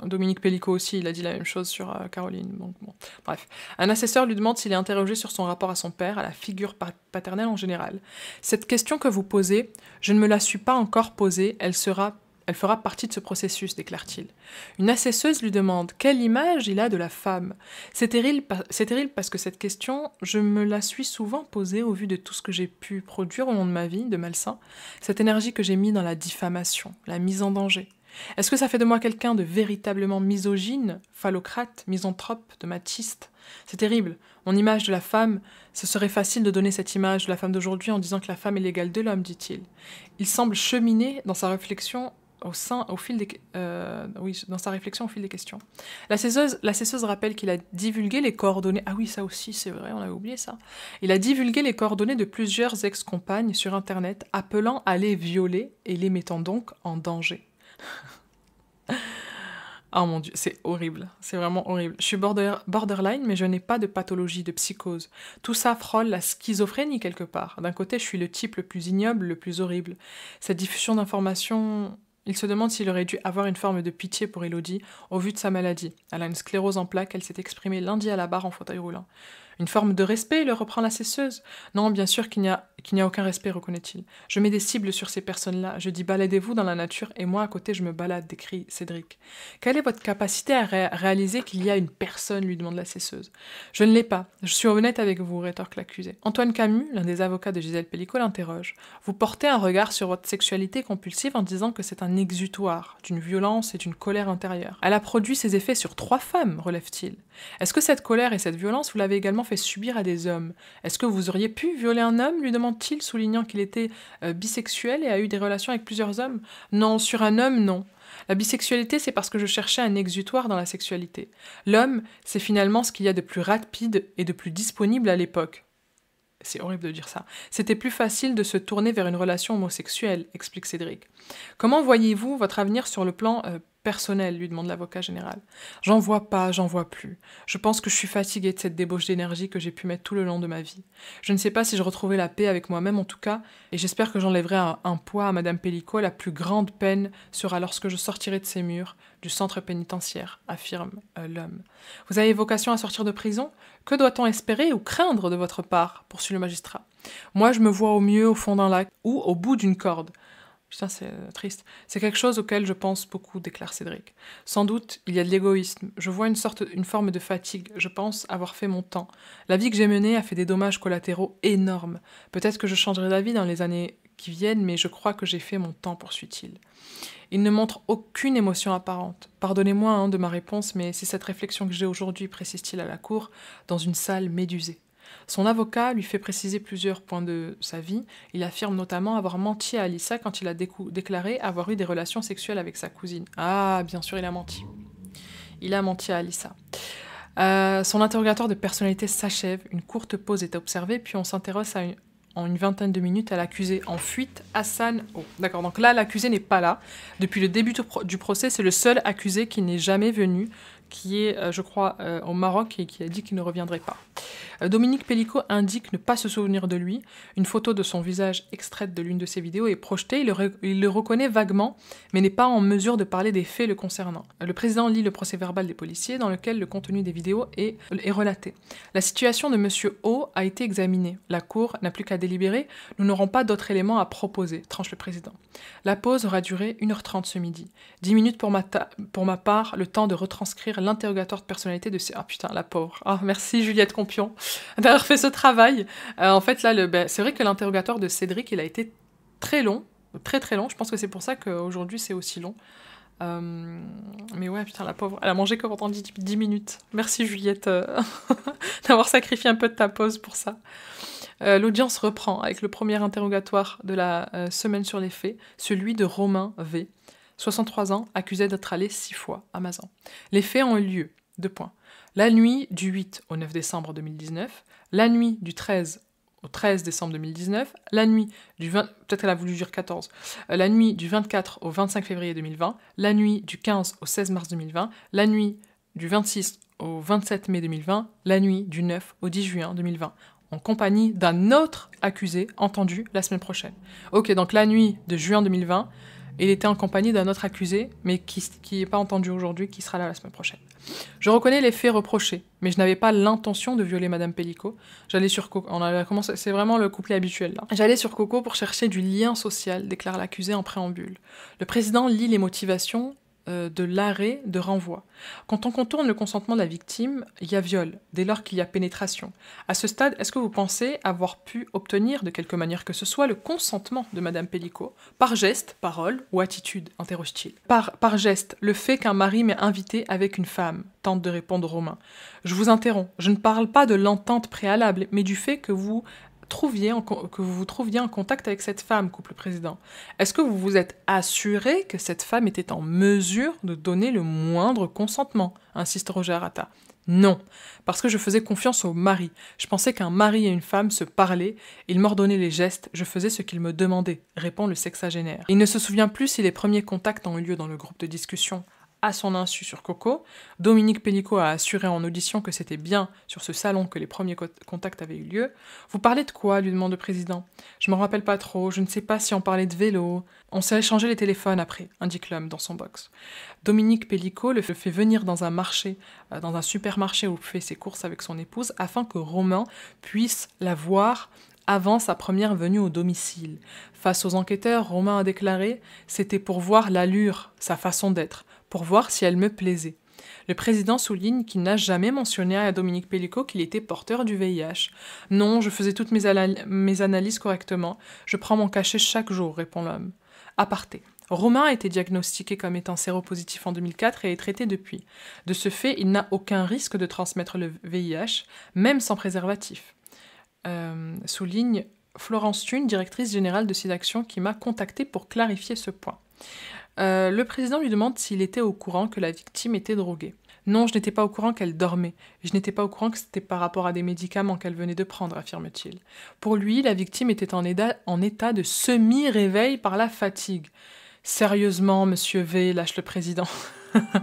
Dominique Pellicot aussi, il a dit la même chose sur Caroline. Donc, bon. Bref. Un assesseur lui demande s'il est interrogé sur son rapport à son père, à la figure paternelle en général. Cette question que vous posez, je ne me la suis pas encore posée, elle fera partie de ce processus, déclare-t-il. Une assesseuse lui demande quelle image il a de la femme. C'est terrible parce que cette question, je me la suis souvent posée au vu de tout ce que j'ai pu produire au long de ma vie, de malsain, cette énergie que j'ai mis dans la diffamation, la mise en danger. Est-ce que ça fait de moi quelqu'un de véritablement misogyne, phallocrate, misanthrope, de machiste ? C'est terrible. Mon image de la femme, ce serait facile de donner cette image de la femme d'aujourd'hui en disant que la femme est l'égale de l'homme, dit-il. Il semble cheminer dans sa réflexion au fil des questions. L'assesseuse rappelle qu'il a divulgué les coordonnées... Ah oui, ça aussi, c'est vrai, on avait oublié ça. Il a divulgué les coordonnées de plusieurs ex-compagnes sur Internet, appelant à les violer et les mettant donc en danger. Oh mon Dieu, c'est horrible, c'est vraiment horrible. Je suis borderline, mais je n'ai pas de pathologie, de psychose. Tout ça frôle la schizophrénie quelque part. D'un côté, je suis le type le plus ignoble, le plus horrible. Cette diffusion d'informations... Il se demande s'il aurait dû avoir une forme de pitié pour Élodie au vu de sa maladie. Elle a une sclérose en plaques, elle s'est exprimée lundi à la barre en fauteuil roulant. Une forme de respect, le reprend l'assesseuse. Non, bien sûr qu'il n'y a aucun respect, reconnaît-il. Je mets des cibles sur ces personnes-là. Je dis baladez-vous dans la nature et moi à côté je me balade, décrit Cédric. Quelle est votre capacité à réaliser qu'il y a une personne, lui demande l'assesseuse. Je ne l'ai pas. Je suis honnête avec vous, rétorque l'accusé. Antoine Camus, l'un des avocats de Gisèle Pellicot, l'interroge. Vous portez un regard sur votre sexualité compulsive en disant que c'est un exutoire, d'une violence et d'une colère intérieure. Elle a produit ses effets sur 3 femmes, relève-t-il. Est-ce que cette colère et cette violence, vous l'avez également fait subir à des hommes? Est-ce que vous auriez pu violer un homme, lui demande-t-il, soulignant qu'il était bisexuel et a eu des relations avec plusieurs hommes? Non, sur un homme, non. La bisexualité, c'est parce que je cherchais un exutoire dans la sexualité. L'homme, c'est finalement ce qu'il y a de plus rapide et de plus disponible à l'époque. C'est horrible de dire ça. C'était plus facile de se tourner vers une relation homosexuelle, explique Cédric. Comment voyez-vous votre avenir sur le plan personnel, lui demande l'avocat général. J'en vois pas, j'en vois plus. Je pense que je suis fatiguée de cette débauche d'énergie que j'ai pu mettre tout le long de ma vie. Je ne sais pas si je retrouvais la paix avec moi-même en tout cas, et j'espère que j'enlèverai un poids à Madame Pellicot. La plus grande peine sera lorsque je sortirai de ces murs, du centre pénitentiaire, affirme l'homme. Vous avez vocation à sortir de prison? Que doit-on espérer ou craindre de votre part? Poursuit le magistrat. Moi, je me vois au mieux au fond d'un lac ou au bout d'une corde. Putain, c'est triste. C'est quelque chose auquel je pense beaucoup, déclare Cédric. Sans doute, il y a de l'égoïsme. Je vois une forme de fatigue. Je pense avoir fait mon temps. La vie que j'ai menée a fait des dommages collatéraux énormes. Peut-être que je changerai d'avis dans les années qui viennent, mais je crois que j'ai fait mon temps, poursuit-il. Il ne montre aucune émotion apparente. Pardonnez-moi de ma réponse, mais c'est cette réflexion que j'ai aujourd'hui, précise-t-il à la cour, dans une salle médusée. Son avocat lui fait préciser plusieurs points de sa vie. Il affirme notamment avoir menti à Alissa quand il a déclaré avoir eu des relations sexuelles avec sa cousine. Ah, bien sûr, il a menti. Il a menti à Alissa. Son interrogatoire de personnalité s'achève. Une courte pause est observée, puis on s'intéresse en une vingtaine de minutes à l'accusé en fuite, Hassan O. D'accord, donc là, l'accusé n'est pas là. Depuis le début du procès, c'est le seul accusé qui n'est jamais venu, qui est, je crois, au Maroc et qui a dit qu'il ne reviendrait pas. Dominique Pellicot indique ne pas se souvenir de lui. Une photo de son visage extraite de l'une de ses vidéos est projetée. Il le reconnaît vaguement, mais n'est pas en mesure de parler des faits le concernant. Le président lit le procès-verbal des policiers, dans lequel le contenu des vidéos est relaté. La situation de Monsieur O a été examinée. La Cour n'a plus qu'à délibérer. Nous n'aurons pas d'autres éléments à proposer, tranche le président. La pause aura duré 1h30 ce midi. 10 minutes pour ma part, le temps de retranscrire l'interrogatoire de personnalité de ces... Ah putain, la pauvre. Ah, merci Juliette Compion d'avoir fait ce travail. En fait, là, c'est vrai que l'interrogatoire de Cédric, il a été très long, très très long. Je pense que c'est pour ça qu'aujourd'hui, c'est aussi long. Mais ouais, putain, la pauvre, elle a mangé que pendant 10 minutes. Merci Juliette d'avoir sacrifié un peu de ta pause pour ça. L'audience reprend avec le premier interrogatoire de la semaine sur les faits, celui de Romain V., 63 ans, accusé d'être allé 6 fois à Mazan. Les faits ont eu lieu. 2 points. La nuit du 8 au 9 décembre 2019, la nuit du 13 au 13 décembre 2019, la nuit du 20... Peut-être qu'elle a voulu dire 14. La nuit du 24 au 25 février 2020, la nuit du 15 au 16 mars 2020, la nuit du 26 au 27 mai 2020, la nuit du 9 au 10 juin 2020. en compagnie d'un autre accusé entendu la semaine prochaine. Ok, donc la nuit de juin 2020, il était en compagnie d'un autre accusé, mais qui n'est pas entendu aujourd'hui, qui sera là la semaine prochaine. Je reconnais les faits reprochés, mais je n'avais pas l'intention de violer Madame Pellico. J'allais sur Coco, c'est vraiment le couplet habituel là. J'allais sur Coco pour chercher du lien social, déclare l'accusé en préambule. Le président lit les motivations de l'arrêt de renvoi. Quand on contourne le consentement de la victime, il y a viol, dès lors qu'il y a pénétration. À ce stade, est-ce que vous pensez avoir pu obtenir, de quelque manière que ce soit, le consentement de Madame Pellico, par geste, parole ou attitude, interroge-t-il. Par geste, le fait qu'un mari m'ait invité avec une femme, tente de répondre Romain. Je vous interromps, je ne parle pas de l'entente préalable, mais du fait que vous vous trouviez en contact avec cette femme, couple président. Est-ce que vous vous êtes assuré que cette femme était en mesure de donner le moindre consentement, insiste Roger Arata. Non, parce que je faisais confiance au mari. Je pensais qu'un mari et une femme se parlaient, il m'ordonnait les gestes, je faisais ce qu'il me demandait, répond le sexagénaire. Il ne se souvient plus si les premiers contacts ont eu lieu dans le groupe de discussion. À son insu sur Coco, Dominique Pellico a assuré en audition que c'était bien sur ce salon que les premiers contacts avaient eu lieu. « Vous parlez de quoi ?» lui demande le président. « Je me rappelle pas trop, je ne sais pas si on parlait de vélo. On s'est échangé les téléphones après, » indique l'homme dans son box. Dominique Pellico le fait venir dans un supermarché où il fait ses courses avec son épouse, afin que Romain puisse la voir avant sa première venue au domicile. Face aux enquêteurs, Romain a déclaré « C'était pour voir l'allure, sa façon d'être. » pour voir si elle me plaisait. Le président souligne qu'il n'a jamais mentionné à Dominique Pellico qu'il était porteur du VIH. « Non, je faisais toutes mes analyses correctement. Je prends mon cachet chaque jour, répond l'homme. Aparté. Romain a été diagnostiqué comme étant séropositif en 2004 et est traité depuis. De ce fait, il n'a aucun risque de transmettre le VIH, même sans préservatif. Souligne Florence Thune, directrice générale de SIDAction, qui m'a contacté pour clarifier ce point. Le président lui demande s'il était au courant que la victime était droguée. Non, je n'étais pas au courant qu'elle dormait. Je n'étais pas au courant que c'était par rapport à des médicaments qu'elle venait de prendre, affirme-t-il. Pour lui, la victime était en état de semi-réveil par la fatigue. Sérieusement, monsieur V, lâche le président.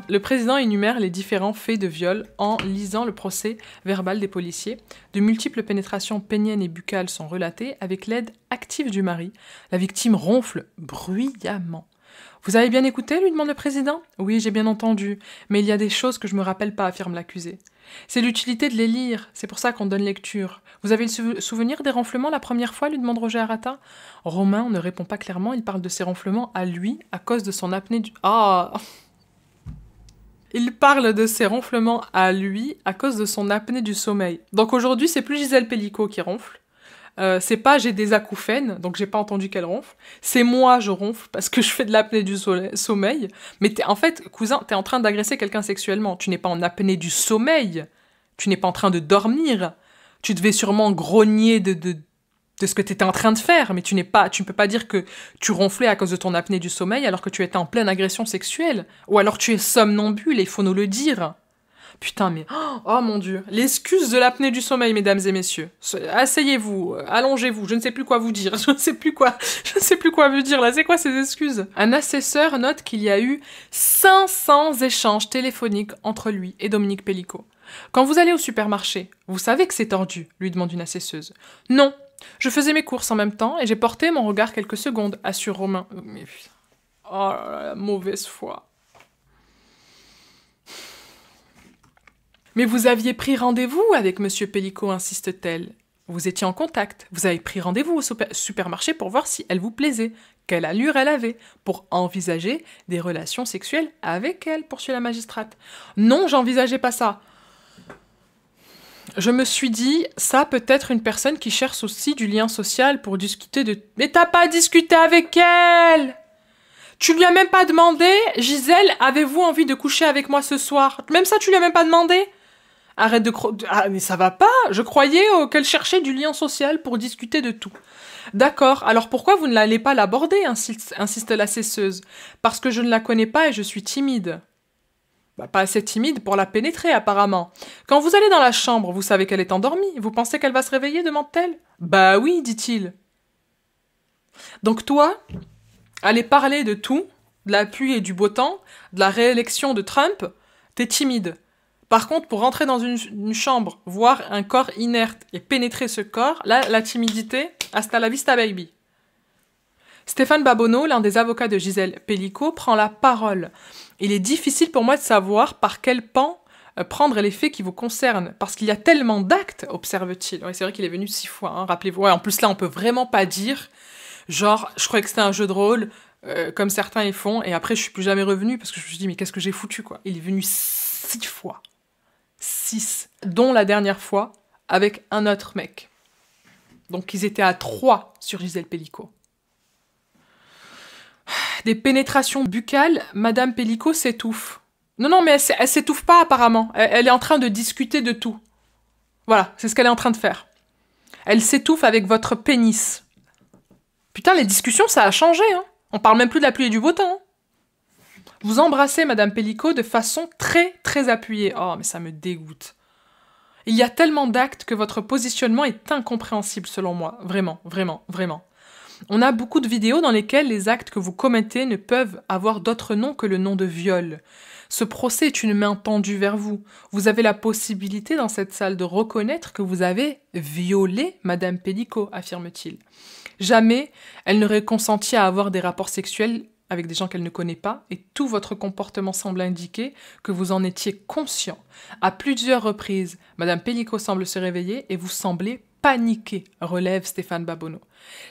Le président énumère les différents faits de viol en lisant le procès verbal des policiers. De multiples pénétrations péniennes et buccales sont relatées avec l'aide active du mari. La victime ronfle bruyamment. « Vous avez bien écouté ?» lui demande le président. « Oui, j'ai bien entendu, mais il y a des choses que je me rappelle pas, » affirme l'accusé. « C'est l'utilité de les lire, c'est pour ça qu'on donne lecture. Vous avez le souvenir des ronflements la première fois ?» lui demande Roger Arata. Romain ne répond pas clairement, il parle de ses ronflements à lui à cause de son apnée du... Ah Il parle de ses ronflements à lui à cause de son apnée du sommeil. Donc aujourd'hui, c'est plus Gisèle Pellico qui ronfle. C'est pas j'ai des acouphènes, donc j'ai pas entendu qu'elle ronfle. C'est moi, je ronfle parce que je fais de l'apnée du sommeil. Mais en fait, cousin, t'es en train d'agresser quelqu'un sexuellement. Tu n'es pas en apnée du sommeil. Tu n'es pas en train de dormir. Tu devais sûrement grogner de ce que t'étais en train de faire, mais tu ne peux pas dire que tu ronflais à cause de ton apnée du sommeil alors que tu étais en pleine agression sexuelle. Ou alors tu es somnambule et il faut nous le dire. Putain, mais... Oh mon Dieu. L'excuse de l'apnée du sommeil, mesdames et messieurs. Asseyez-vous, allongez-vous, je ne sais plus quoi vous dire. Je ne sais plus quoi vous dire, là. C'est quoi ces excuses? Un assesseur note qu'il y a eu 500 échanges téléphoniques entre lui et Dominique Pellico. Quand vous allez au supermarché, vous savez que c'est tordu, lui demande une assesseuse. Non, je faisais mes courses en même temps et j'ai porté mon regard quelques secondes, assure Romain. Mais putain. Oh là là, mauvaise foi. « Mais vous aviez pris rendez-vous avec Monsieur Pellico, insiste-t-elle. Vous étiez en contact. Vous avez pris rendez-vous au supermarché pour voir si elle vous plaisait, quelle allure elle avait, pour envisager des relations sexuelles avec elle, poursuit la magistrate. Non, j'envisageais pas ça. Je me suis dit, ça peut être une personne qui cherche aussi du lien social pour discuter de... Mais t'as pas discuté avec elle! Tu lui as même pas demandé, Gisèle, avez-vous envie de coucher avec moi ce soir? Même ça, tu lui as même pas demandé? Arrête de... Ah, mais ça va pas. Je croyais qu'elle cherchait du lien social pour discuter de tout. D'accord, alors pourquoi vous ne l'allez pas l'aborder, insiste l'assesseuse. Parce que je ne la connais pas et je suis timide. Bah, pas assez timide pour la pénétrer, apparemment. Quand vous allez dans la chambre, vous savez qu'elle est endormie. Vous pensez qu'elle va se réveiller, demande-t-elle. Bah oui, dit-il. Donc toi, aller parler de tout, de la pluie et du beau temps, de la réélection de Trump, t'es timide. Par contre, pour rentrer dans une chambre, voir un corps inerte et pénétrer ce corps, là, la timidité, hasta la vista baby. Stéphane Babonneau, l'un des avocats de Gisèle Pelicot, prend la parole. Il est difficile pour moi de savoir par quel pan prendre les faits qui vous concernent, parce qu'il y a tellement d'actes, observe-t-il. Ouais, c'est vrai qu'il est venu 6 fois, hein, rappelez-vous. Ouais, en plus, là, on peut vraiment pas dire, genre, je croyais que c'était un jeu de rôle, comme certains y font, et après, je suis plus jamais revenu, parce que je me suis dit, mais qu'est-ce que j'ai foutu, quoi. Il est venu 6 fois. 6, dont la dernière fois, avec un autre mec. Donc, ils étaient à 3 sur Gisèle Pelicot. Des pénétrations buccales, Madame Pelicot s'étouffe. Non, mais elle s'étouffe pas apparemment. Elle est en train de discuter de tout. Voilà, c'est ce qu'elle est en train de faire. Elle s'étouffe avec votre pénis. Putain, les discussions, ça a changé, hein. On parle même plus de la pluie et du beau temps. Hein. Vous embrassez Madame Pelicot de façon très, très appuyée. Oh, mais ça me dégoûte. Il y a tellement d'actes que votre positionnement est incompréhensible selon moi. Vraiment, vraiment, vraiment. On a beaucoup de vidéos dans lesquelles les actes que vous commettez ne peuvent avoir d'autre nom que le nom de viol. Ce procès est une main tendue vers vous. Vous avez la possibilité dans cette salle de reconnaître que vous avez violé Madame Pelicot, affirme-t-il. Jamais elle n'aurait consenti à avoir des rapports sexuels avec des gens qu'elle ne connaît pas, et tout votre comportement semble indiquer que vous en étiez conscient. À plusieurs reprises, Madame Pelicot semble se réveiller et vous semblez paniqué, relève Stéphane Babonneau.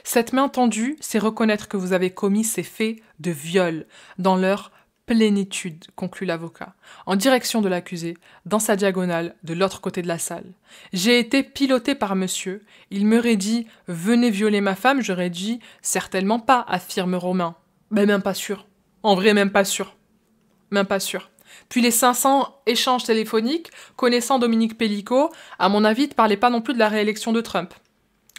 Cette main tendue, c'est reconnaître que vous avez commis ces faits de viol dans leur plénitude, conclut l'avocat, en direction de l'accusé, dans sa diagonale, de l'autre côté de la salle. J'ai été piloté par monsieur. Il m'aurait dit « Venez violer ma femme », j'aurais dit « Certainement pas », affirme Romain. Ben même pas sûr. En vrai, même pas sûr. Même pas sûr. Puis les 500 échanges téléphoniques, connaissant Dominique Pelicot, à mon avis, ne parlaient pas non plus de la réélection de Trump.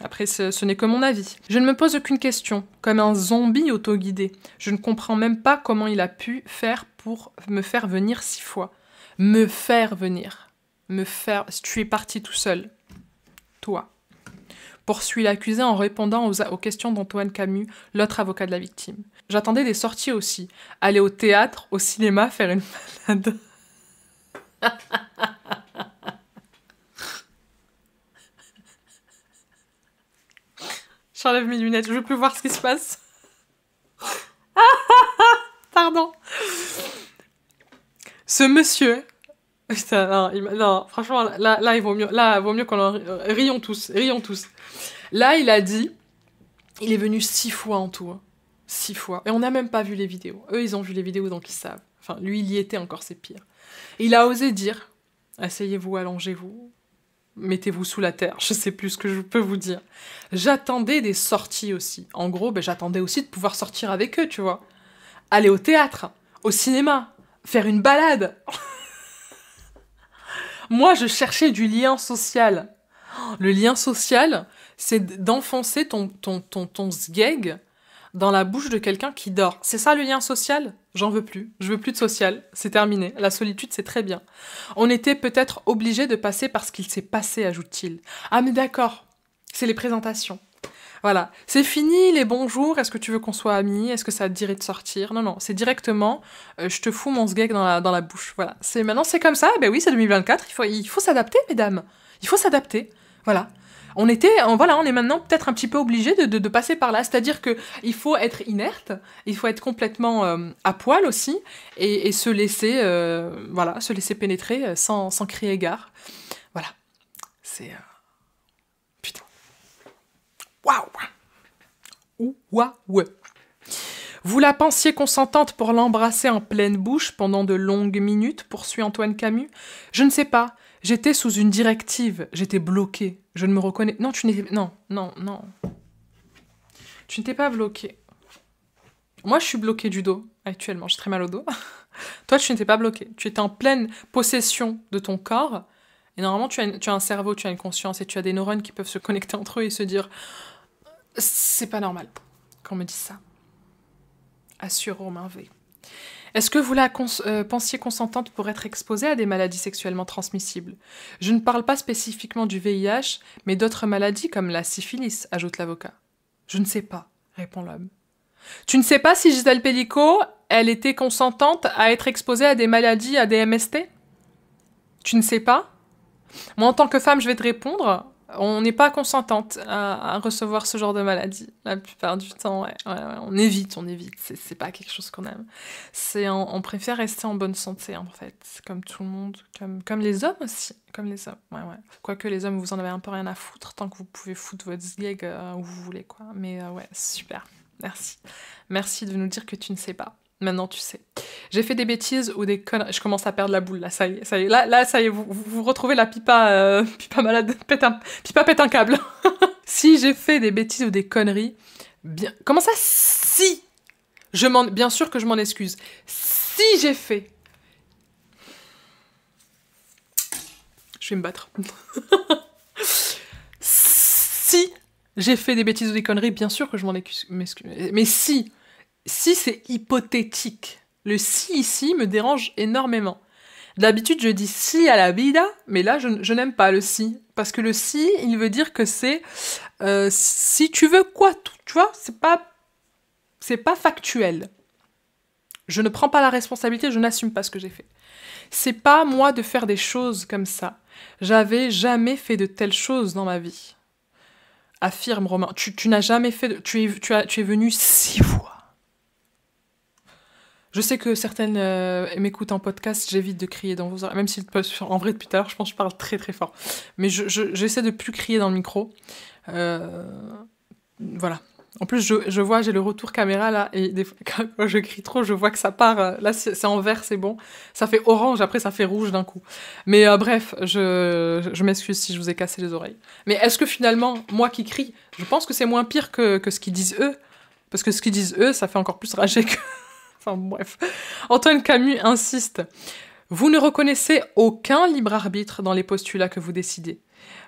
Après, ce n'est que mon avis. Je ne me pose aucune question, comme un zombie autoguidé. Je ne comprends même pas comment il a pu faire pour me faire venir 6 fois. Me faire venir. Me faire... Tu es parti tout seul. Toi. Poursuit l'accusé en répondant aux questions d'Antoine Camus, l'autre avocat de la victime. J'attendais des sorties aussi. Aller au théâtre, au cinéma, faire une balade. J'enlève mes lunettes, je veux plus voir ce qui se passe. Pardon. Ce monsieur... Putain, non, franchement, là, il vaut mieux qu'on en... Rions tous. Là, il a dit... Il est venu 6 fois en tout. 6 fois. Et on n'a même pas vu les vidéos. Eux, ils ont vu les vidéos, donc ils savent. Enfin, lui, il y était encore, c'est pire. Et il a osé dire... Asseyez-vous, allongez-vous... Mettez-vous sous la terre, je sais plus ce que je peux vous dire. J'attendais des sorties aussi. En gros, j'attendais aussi de pouvoir sortir avec eux, tu vois. Aller au théâtre, au cinéma, faire une balade. Moi, je cherchais du lien social. Le lien social, c'est d'enfoncer ton sgeg dans la bouche de quelqu'un qui dort. C'est ça le lien social ? J'en veux plus. Je veux plus de social. C'est terminé. La solitude, c'est très bien. On était peut-être obligé de passer par ce qu'il s'est passé, ajoute-t-il. Ah mais d'accord. C'est les présentations. Voilà. C'est fini les bonjours. Est-ce que tu veux qu'on soit amis ? Est-ce que ça te dirait de sortir ? Non, c'est directement, je te fous mon sgeg dans la bouche. Voilà. Maintenant, c'est comme ça. Ben oui, c'est 2024. Il faut s'adapter, mesdames. Il faut s'adapter. Voilà. On est maintenant peut-être un petit peu obligé de passer par là. C'est-à-dire qu'il faut être inerte, il faut être complètement à poil aussi, et se laisser, se laisser pénétrer sans crier gare. Voilà. C'est... Putain. Waouh. Waouh. Vous la pensiez consentante pour l'embrasser en pleine bouche pendant de longues minutes, poursuit Antoine Camus. Je ne sais pas. J'étais sous une directive, j'étais bloquée. Je ne me reconnais... Non, tu n'étais... Non. Tu n'étais pas bloquée. Moi, je suis bloquée du dos, actuellement. J'ai très mal au dos. Toi, tu n'étais pas bloquée. Tu étais en pleine possession de ton corps. Et normalement, tu as un cerveau, tu as une conscience, et tu as des neurones qui peuvent se connecter entre eux et se dire... C'est pas normal qu'on me dise ça. Assure Romain V. Est-ce que vous la pensiez consentante pour être exposée à des maladies sexuellement transmissibles ? Je ne parle pas spécifiquement du VIH, mais d'autres maladies comme la syphilis, ajoute l'avocat. Je ne sais pas, répond l'homme. Tu ne sais pas si Gisèle Pelicot, elle était consentante à être exposée à des maladies, à des MST ? Tu ne sais pas? Moi, en tant que femme, je vais te répondre. On n'est pas consentante à recevoir ce genre de maladie. La plupart du temps, ouais, on évite. C'est pas quelque chose qu'on aime. On préfère rester en bonne santé, en fait. C'est comme tout le monde, comme les hommes aussi. Comme les hommes, ouais. Quoique les hommes, vous en avez un peu rien à foutre, tant que vous pouvez foutre votre zig où vous voulez, quoi. Mais ouais, super. Merci. Merci de nous dire que tu ne sais pas. Maintenant, tu sais. J'ai fait des bêtises ou des conneries. Je commence à perdre la boule, là, ça y est. Là, ça y est, vous retrouvez la pipa, pipa malade, pipa pète un câble. Si j'ai fait des bêtises ou des conneries, bien... Comment ça, si? Bien sûr que je m'en excuse. Si j'ai fait... Je vais me battre. Si j'ai fait des bêtises ou des conneries, bien sûr que je m'en excuse. Mais si c'est hypothétique. Le si ici me dérange énormément. D'habitude, je dis si à la vida, mais là, je n'aime pas le si. Parce que le si, il veut dire que c'est si tu veux quoi, tu vois, c'est pas factuel. Je ne prends pas la responsabilité, je n'assume pas ce que j'ai fait. C'est pas moi de faire des choses comme ça. J'avais jamais fait de telles choses dans ma vie. Affirme Romain, tu n'as jamais fait tu es venu 6 fois. Je sais que certaines m'écoutent en podcast, j'évite de crier dans vos oreilles, même si en vrai depuis tout à l'heure, je pense que je parle très très fort. Mais j'essaie de plus crier dans le micro. Voilà. En plus, je vois, j'ai le retour caméra là, et des fois, quand je crie trop, je vois que ça part. Là, c'est en vert, c'est bon. Ça fait orange, après ça fait rouge d'un coup. Mais bref, je m'excuse si je vous ai cassé les oreilles. Mais est-ce que finalement, moi qui crie, je pense que c'est moins pire que ce qu'ils disent eux? Parce que ce qu'ils disent eux, ça fait encore plus rager que... Enfin bref. Antoine Camus insiste. Vous ne reconnaissez aucun libre arbitre dans les postulats que vous décidez.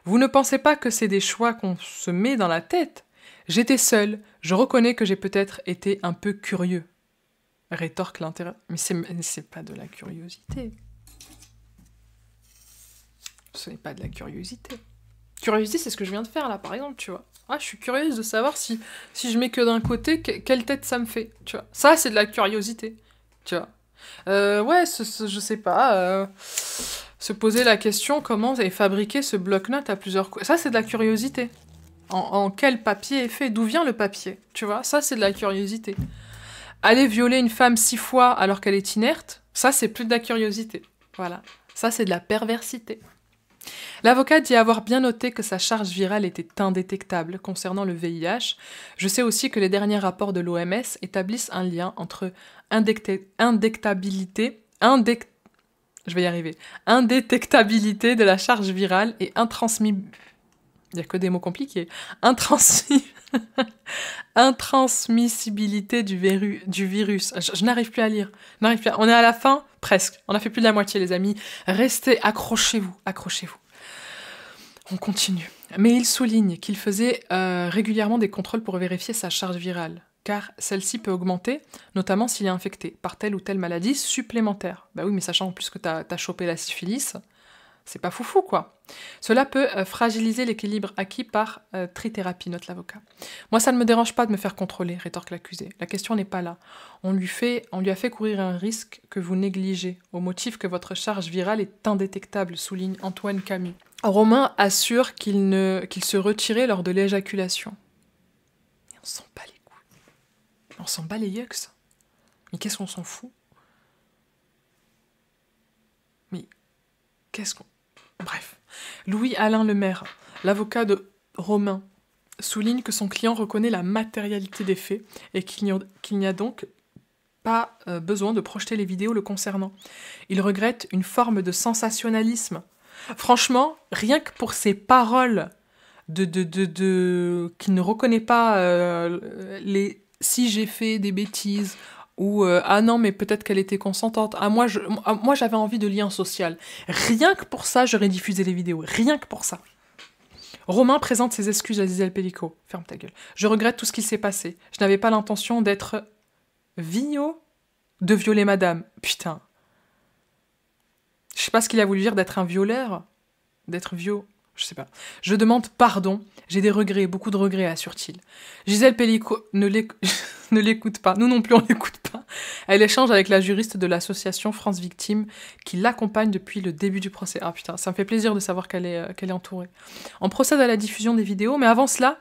Vous ne pensez pas que c'est des choix qu'on se met dans la tête. J'étais seule. Je reconnais que j'ai peut-être été un peu curieux. Rétorque l'intérêt. Mais c'est pas de la curiosité. Ce n'est pas de la curiosité. Curiosité, c'est ce que je viens de faire là, par exemple, tu vois. Ah, je suis curieuse de savoir si je mets que d'un côté, quelle tête ça me fait, tu vois. Ça, c'est de la curiosité, tu vois. Ouais, je sais pas. Se poser la question comment est fabriqué ce bloc-notes à plusieurs... Ça, c'est de la curiosité. En quel papier est fait? D'où vient le papier? Tu vois, ça, c'est de la curiosité. Aller violer une femme 6 fois alors qu'elle est inerte, ça, c'est plus de la curiosité. Voilà. Ça, c'est de la perversité. L'avocat dit avoir bien noté que sa charge virale était indétectable concernant le VIH. Je sais aussi que les derniers rapports de l'OMS établissent un lien entre indétectabilité de la charge virale et intransmissibilité. Il n'y a que des mots compliqués. Intransmissibilité du virus. Je n'arrive plus à lire. On est à la fin, presque. On a fait plus de la moitié, les amis. Restez, accrochez-vous. On continue. Mais il souligne qu'il faisait régulièrement des contrôles pour vérifier sa charge virale, car celle-ci peut augmenter, notamment s'il est infecté par telle ou telle maladie supplémentaire. Bah oui, mais sachant en plus que t'as chopé la syphilis, c'est pas foufou, quoi. Cela peut fragiliser l'équilibre acquis par trithérapie, note l'avocat. Moi, ça ne me dérange pas de me faire contrôler, rétorque l'accusé. La question n'est pas là. On lui a fait courir un risque que vous négligez, au motif que votre charge virale est indétectable, souligne Antoine Camus. Romain assure qu'il se retirait lors de l'éjaculation. Mais on s'en bat les couilles. On s'en bat les yucks. Mais qu'est-ce qu'on s'en fout? Mais qu'est-ce qu'on... Bref. Louis-Alain Lemaire, l'avocat de Romain, souligne que son client reconnaît la matérialité des faits et qu'il n'y a donc pas besoin de projeter les vidéos le concernant. Il regrette une forme de sensationnalisme. Franchement, rien que pour ces paroles qui ne reconnaît pas les « si j'ai fait des bêtises » ou ah non, mais peut-être qu'elle était consentante. Ah, moi, j'avais envie de lien social. Rien que pour ça, j'aurais diffusé les vidéos. Rien que pour ça. Romain présente ses excuses à Gisèle Pellico. Ferme ta gueule. Je regrette tout ce qui s'est passé. Je n'avais pas l'intention d'être... de violer madame. Putain. Je sais pas ce qu'il a voulu dire d'être un violeur. D'être Je sais pas. Je demande pardon. J'ai des regrets, beaucoup de regrets, assure-t-il. Gisèle Pellico ne l'écoute pas. Nous non plus, on l'écoute pas. Elle échange avec la juriste de l'association France Victimes qui l'accompagne depuis le début du procès. Ah putain, ça me fait plaisir de savoir qu'elle est entourée. On procède à la diffusion des vidéos, mais avant cela,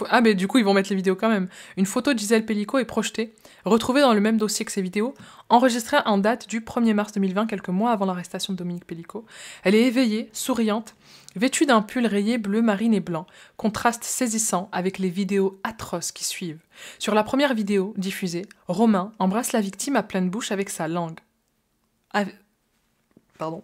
ah mais du coup, ils vont mettre les vidéos quand même. Une photo de Gisèle Pellico est projetée, retrouvée dans le même dossier que ces vidéos, enregistrée en date du 1er mars 2020, quelques mois avant l'arrestation de Dominique Pellico. Elle est éveillée, souriante, vêtue d'un pull rayé bleu marine et blanc, contraste saisissant avec les vidéos atroces qui suivent. Sur la première vidéo diffusée, Romain embrasse la victime à pleine bouche avec sa langue. Pardon.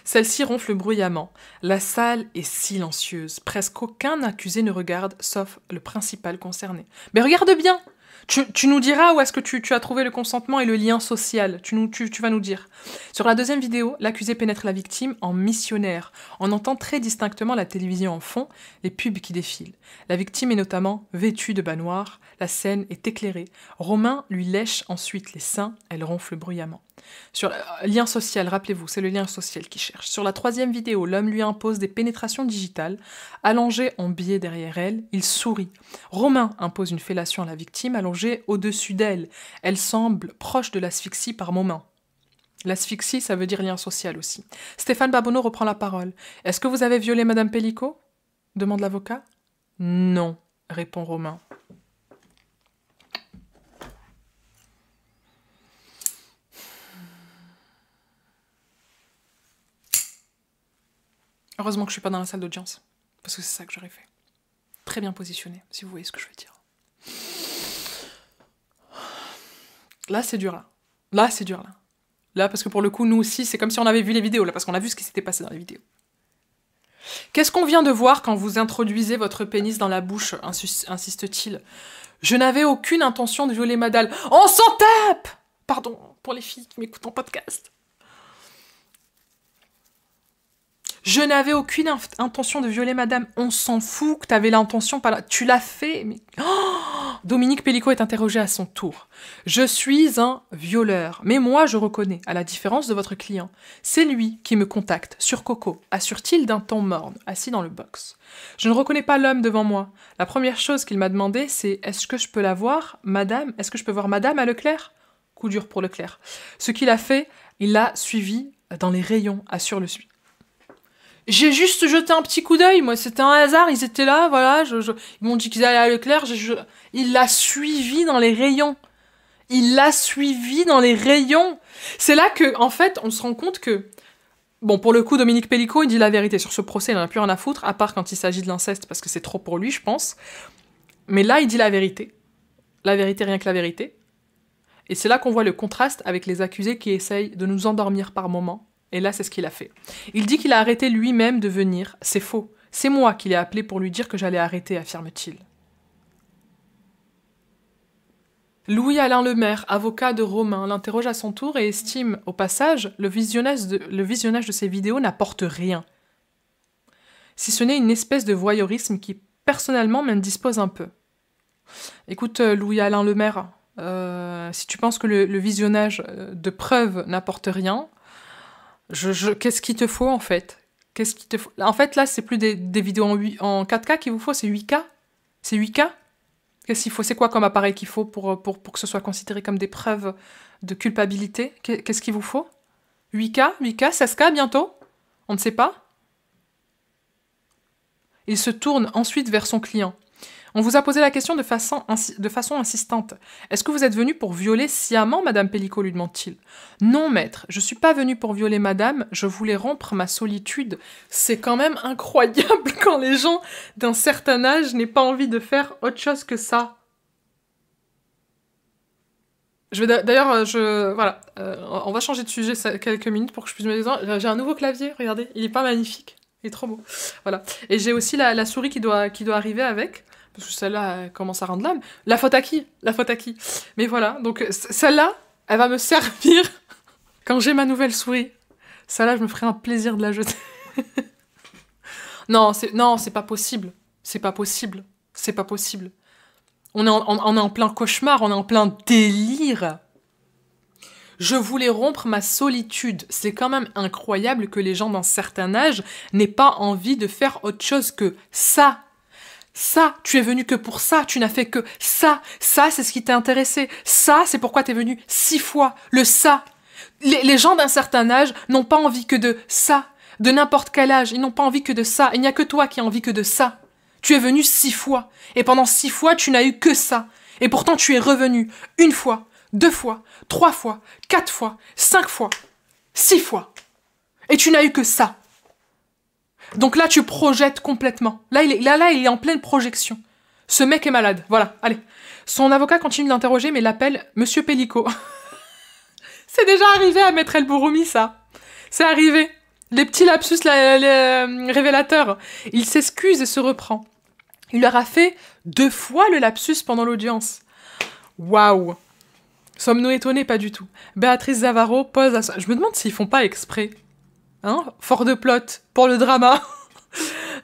Celle-ci ronfle bruyamment. La salle est silencieuse. Presque aucun accusé ne regarde, sauf le principal concerné. Mais regarde bien! Tu nous diras où est-ce que tu as trouvé le consentement et le lien social. Tu vas nous dire. Sur la deuxième vidéo, l'accusé pénètre la victime en missionnaire. On entend très distinctement la télévision en fond, les pubs qui défilent. La victime est notamment vêtue de bas noir. La scène est éclairée. Romain lui lèche ensuite les seins. Elle ronfle bruyamment. Sur lien social, rappelez-vous, c'est le lien social qui cherche. Sur la troisième vidéo, l'homme lui impose des pénétrations digitales. Allongé en biais derrière elle, il sourit. Romain impose une fellation à la victime, allongée au-dessus d'elle. Elle semble proche de l'asphyxie par moments. L'asphyxie, ça veut dire lien social aussi. Stéphane Babonneau reprend la parole. « Est-ce que vous avez violé Madame Pellico ?» demande l'avocat. « Non », répond Romain. Heureusement que je suis pas dans la salle d'audience, parce que c'est ça que j'aurais fait. Très bien positionné, si vous voyez ce que je veux dire. Là, c'est dur, là. Là, c'est dur, là. Là, parce que pour le coup, nous aussi, c'est comme si on avait vu les vidéos, là, parce qu'on a vu ce qui s'était passé dans les vidéos. Qu'est-ce qu'on vient de voir quand vous introduisez votre pénis dans la bouche, insiste-t-il. Je n'avais aucune intention de violer madame. On s'en tape! Pardon, pour les filles qui m'écoutent en podcast. Je n'avais aucune intention de violer madame. On s'en fout que t'avais l'intention. Tu l'as fait, mais... Oh, Dominique Pellico est interrogé à son tour. Je suis un violeur. Mais moi, je reconnais, à la différence de votre client. C'est lui qui me contacte, sur Coco, assure-t-il d'un ton morne, assis dans le box. Je ne reconnais pas l'homme devant moi. La première chose qu'il m'a demandé, c'est « Est-ce que je peux la voir, madame? Est-ce que je peux voir madame à Leclerc ?» Coup dur pour Leclerc. Ce qu'il a fait, il l'a suivi dans les rayons, assure le suivant. J'ai juste jeté un petit coup d'œil, moi, c'était un hasard, ils étaient là, voilà, ils m'ont dit qu'ils allaient à Leclerc, il l'a suivi dans les rayons. Il l'a suivi dans les rayons. C'est là que, en fait, on se rend compte que, bon, pour le coup, Dominique Pellico, il dit la vérité. Sur ce procès, il n'en a plus rien à foutre, à part quand il s'agit de l'inceste, parce que c'est trop pour lui, je pense. Mais là, il dit la vérité. La vérité, rien que la vérité. Et c'est là qu'on voit le contraste avec les accusés qui essayent de nous endormir par moments. Et là, c'est ce qu'il a fait. Il dit qu'il a arrêté lui-même de venir. C'est faux. C'est moi qui l'ai appelé pour lui dire que j'allais arrêter, affirme-t-il. Louis-Alain Lemaire, avocat de Romain, l'interroge à son tour et estime, au passage, le visionnage de ces vidéos n'apporte rien. Si ce n'est une espèce de voyeurisme qui, personnellement, m'indispose un peu. Écoute, Louis-Alain Lemaire, si tu penses que le visionnage de preuves n'apporte rien... qu'est-ce qu'il te faut, en fait? Qu'est-ce qu'il te faut? En fait, là, c'est plus des vidéos en 4K qu'il vous faut, c'est 8K? C'est 8K? Qu'est-ce qu'il faut? C'est quoi comme appareil qu'il faut pour que ce soit considéré comme des preuves de culpabilité? Qu'est-ce qu'il vous faut? 8K? 8K? 16K bientôt? On ne sait pas? Il se tourne ensuite vers son client. On vous a posé la question de façon insistante. Est-ce que vous êtes venu pour violer sciemment Madame Pellico, lui demande-t-il. Non, maître, je suis pas venu pour violer madame, je voulais rompre ma solitude. C'est quand même incroyable quand les gens d'un certain âge n'aient pas envie de faire autre chose que ça. D'ailleurs, voilà, on va changer de sujet quelques minutes pour que je puisse me dire. J'ai un nouveau clavier, regardez, il est pas magnifique, il est trop beau. Voilà, et j'ai aussi la souris qui doit arriver avec. Parce que celle-là commence à rendre l'âme. La faute à qui? La faute à qui? Mais voilà, donc celle-là, elle va me servir quand j'ai ma nouvelle souris. Celle-là, je me ferai un plaisir de la jeter. Non, c'est pas possible. C'est pas possible. C'est pas possible. On est en plein cauchemar, on est en plein délire. Je voulais rompre ma solitude. C'est quand même incroyable que les gens d'un certain âge n'aient pas envie de faire autre chose que ça. Ça, tu es venu que pour ça, tu n'as fait que ça. Ça, c'est ce qui t'a intéressé. Ça, c'est pourquoi t'es venu 6 fois. Le ça. Les gens d'un certain âge n'ont pas envie que de ça. De n'importe quel âge, ils n'ont pas envie que de ça. Il n'y a que toi qui as envie que de ça. Tu es venu 6 fois. Et pendant 6 fois, tu n'as eu que ça. Et pourtant, tu es revenu 1 fois, 2 fois, 3 fois, 4 fois, 5 fois, 6 fois. Et tu n'as eu que ça. Donc là, tu projettes complètement. Là, il est en pleine projection. Ce mec est malade. Voilà, allez. Son avocat continue d'interroger, mais l'appelle Monsieur Pellico. C'est déjà arrivé à Maître El Bouroumi, ça. C'est arrivé. Les petits lapsus révélateurs. Il s'excuse et se reprend. Il leur a fait 2 fois le lapsus pendant l'audience. Waouh. Sommes-nous étonnés? Pas du tout. Béatrice Zavarro pose à... Je me demande s'ils font pas exprès. Hein? Fort de plot, pour le drama.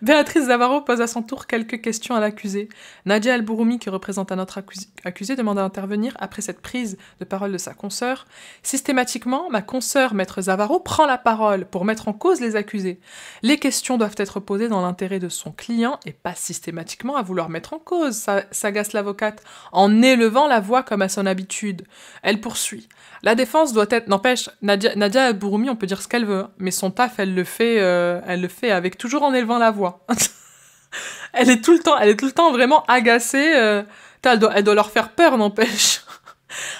Béatrice Zavarro pose à son tour quelques questions à l'accusé. Nadia El Bouroumi, qui représente un autre accusé, demande à intervenir après cette prise de parole de sa consoeur. Systématiquement, ma consoeur, maître Zavarro, prend la parole pour mettre en cause les accusés. Les questions doivent être posées dans l'intérêt de son client et pas systématiquement à vouloir mettre en cause, s'agace l'avocate, en élevant la voix comme à son habitude. Elle poursuit. La défense doit être... N'empêche, Nadia El Bouroumi, on peut dire ce qu'elle veut, mais son taf, elle le fait avec toujours en élevant la voix. Elle est tout le temps vraiment agacée. Elle doit leur faire peur, n'empêche.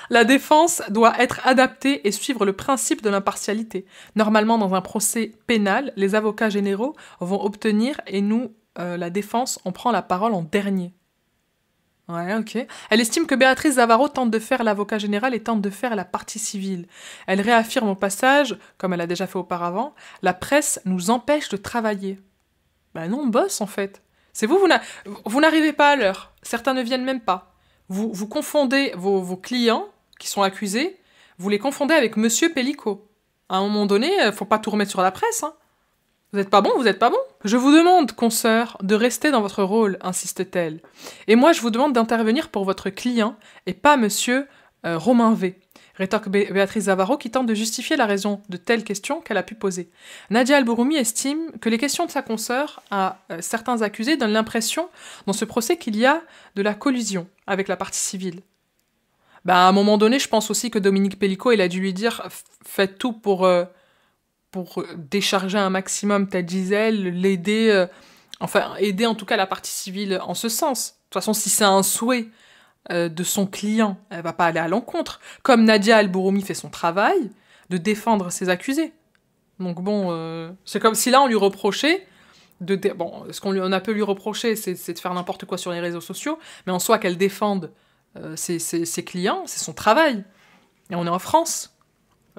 La défense doit être adaptée et suivre le principe de l'impartialité. Normalement, dans un procès pénal, les avocats généraux vont obtenir, et nous, la défense, on prend la parole en dernier. Ouais, ok. Elle estime que Béatrice Zavarro tente de faire l'avocat général et tente de faire la partie civile. Elle réaffirme au passage, comme elle a déjà fait auparavant, la presse nous empêche de travailler. Ben non, on bosse en fait. C'est vous n'arrivez pas à l'heure. Certains ne viennent même pas. Vous confondez vos clients qui sont accusés, vous les confondez avec Monsieur Pellico. À un moment donné, faut pas tout remettre sur la presse, hein. Vous êtes pas bon, vous êtes pas bon. Je vous demande, consoeur, de rester dans votre rôle, insiste-t-elle. Et moi, je vous demande d'intervenir pour votre client et pas Monsieur Romain V. Rétorque Béatrice Zavarro qui tente de justifier la raison de telles questions qu'elle a pu poser. Nadia El Bouroumi estime que les questions de sa consoeur à certains accusés donnent l'impression, dans ce procès, qu'il y a de la collusion avec la partie civile. À un moment donné, je pense aussi que Dominique Pellico, il a dû lui dire « Faites tout pour décharger un maximum ta Gisèle, l'aider, aider en tout cas la partie civile en ce sens. De toute façon, si c'est un souhait de son client, elle va pas aller à l'encontre. Comme Nadia El Bouroumi fait son travail de défendre ses accusés. Donc bon, c'est comme si là on lui reprochait ce qu'on a pu lui reprocher, c'est de faire n'importe quoi sur les réseaux sociaux, mais en soi qu'elle défende ses clients, c'est son travail. Et on est en France.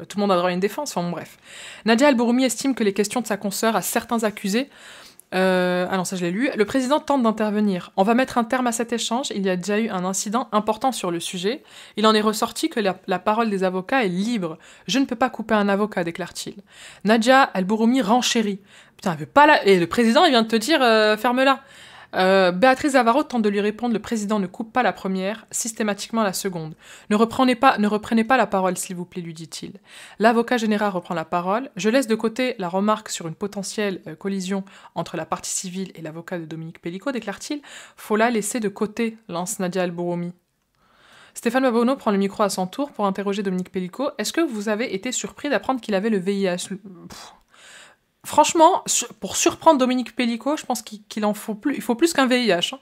Tout le monde a droit à une défense, enfin bon, bref. Nadia El Bouroumi estime que les questions de sa consoeur à certains accusés... ah non, ça je l'ai lu. Le président tente d'intervenir. On va mettre un terme à cet échange. Il y a déjà eu un incident important sur le sujet. Il en est ressorti que la parole des avocats est libre. Je ne peux pas couper un avocat, déclare-t-il. Nadia El Bouroumi renchérit. Putain, elle veut pas la... Et le président, il vient de te dire, ferme-la. Béatrice Zavarro tente de lui répondre, le président ne coupe pas la première, systématiquement la seconde. Ne reprenez pas la parole, s'il vous plaît, lui dit-il. L'avocat général reprend la parole. Je laisse de côté la remarque sur une potentielle collision entre la partie civile et l'avocat de Dominique Pellico, déclare-t-il. Faut la laisser de côté, lance Nadia El Bouroumi. Stéphane Babonneau prend le micro à son tour pour interroger Dominique Pellico. Est-ce que vous avez été surpris d'apprendre qu'il avait le VIH ? Franchement, pour surprendre Dominique Pellico, je pense qu'il en faut plus. Il faut plus qu'un VIH.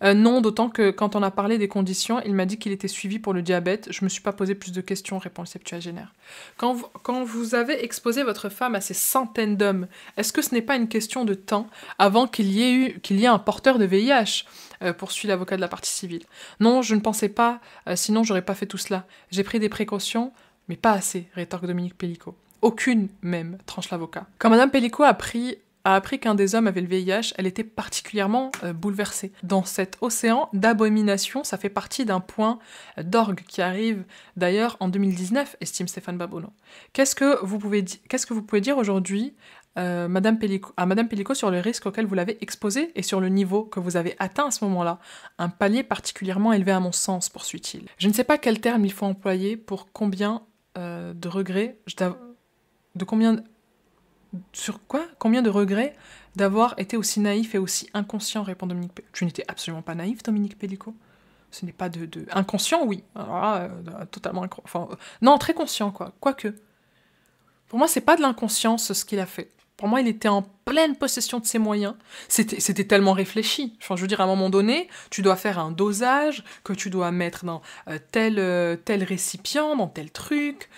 Non, d'autant que quand on a parlé des conditions, il m'a dit qu'il était suivi pour le diabète. Je me suis pas posé plus de questions, répond le septuagénaire. Quand vous avez exposé votre femme à ces centaines d'hommes, est-ce que ce n'est pas une question de temps avant qu'il y ait un porteur de VIH poursuit l'avocat de la partie civile. Non, je ne pensais pas, sinon j'aurais pas fait tout cela. J'ai pris des précautions, mais pas assez, rétorque Dominique Pellico. Aucune même, tranche l'avocat. Quand Madame Pellico a appris qu'un des hommes avait le VIH, elle était particulièrement bouleversée. Dans cet océan d'abomination, ça fait partie d'un point d'orgue qui arrive d'ailleurs en 2019, estime Stéphane Babonneau. Qu'est-ce que vous pouvez dire aujourd'hui à Madame Pellico sur le risque auquel vous l'avez exposé et sur le niveau que vous avez atteint à ce moment-là? Un palier particulièrement élevé à mon sens, poursuit-il. Je ne sais pas quel terme il faut employer pour combien de regrets, de combien... Sur quoi? Combien de regrets d'avoir été aussi naïf et aussi inconscient, répond Dominique Pellicot. Tu n'étais absolument pas naïf, Dominique Pellicot. Ce n'est pas de... Inconscient, oui. Alors là, totalement... Enfin, non, très conscient, quoi. Quoique. Pour moi, c'est pas de l'inconscience, ce qu'il a fait. Pour moi, il était en pleine possession de ses moyens. C'était tellement réfléchi. Enfin, je veux dire, à un moment donné, tu dois faire un dosage que tu dois mettre dans tel récipient, dans tel truc.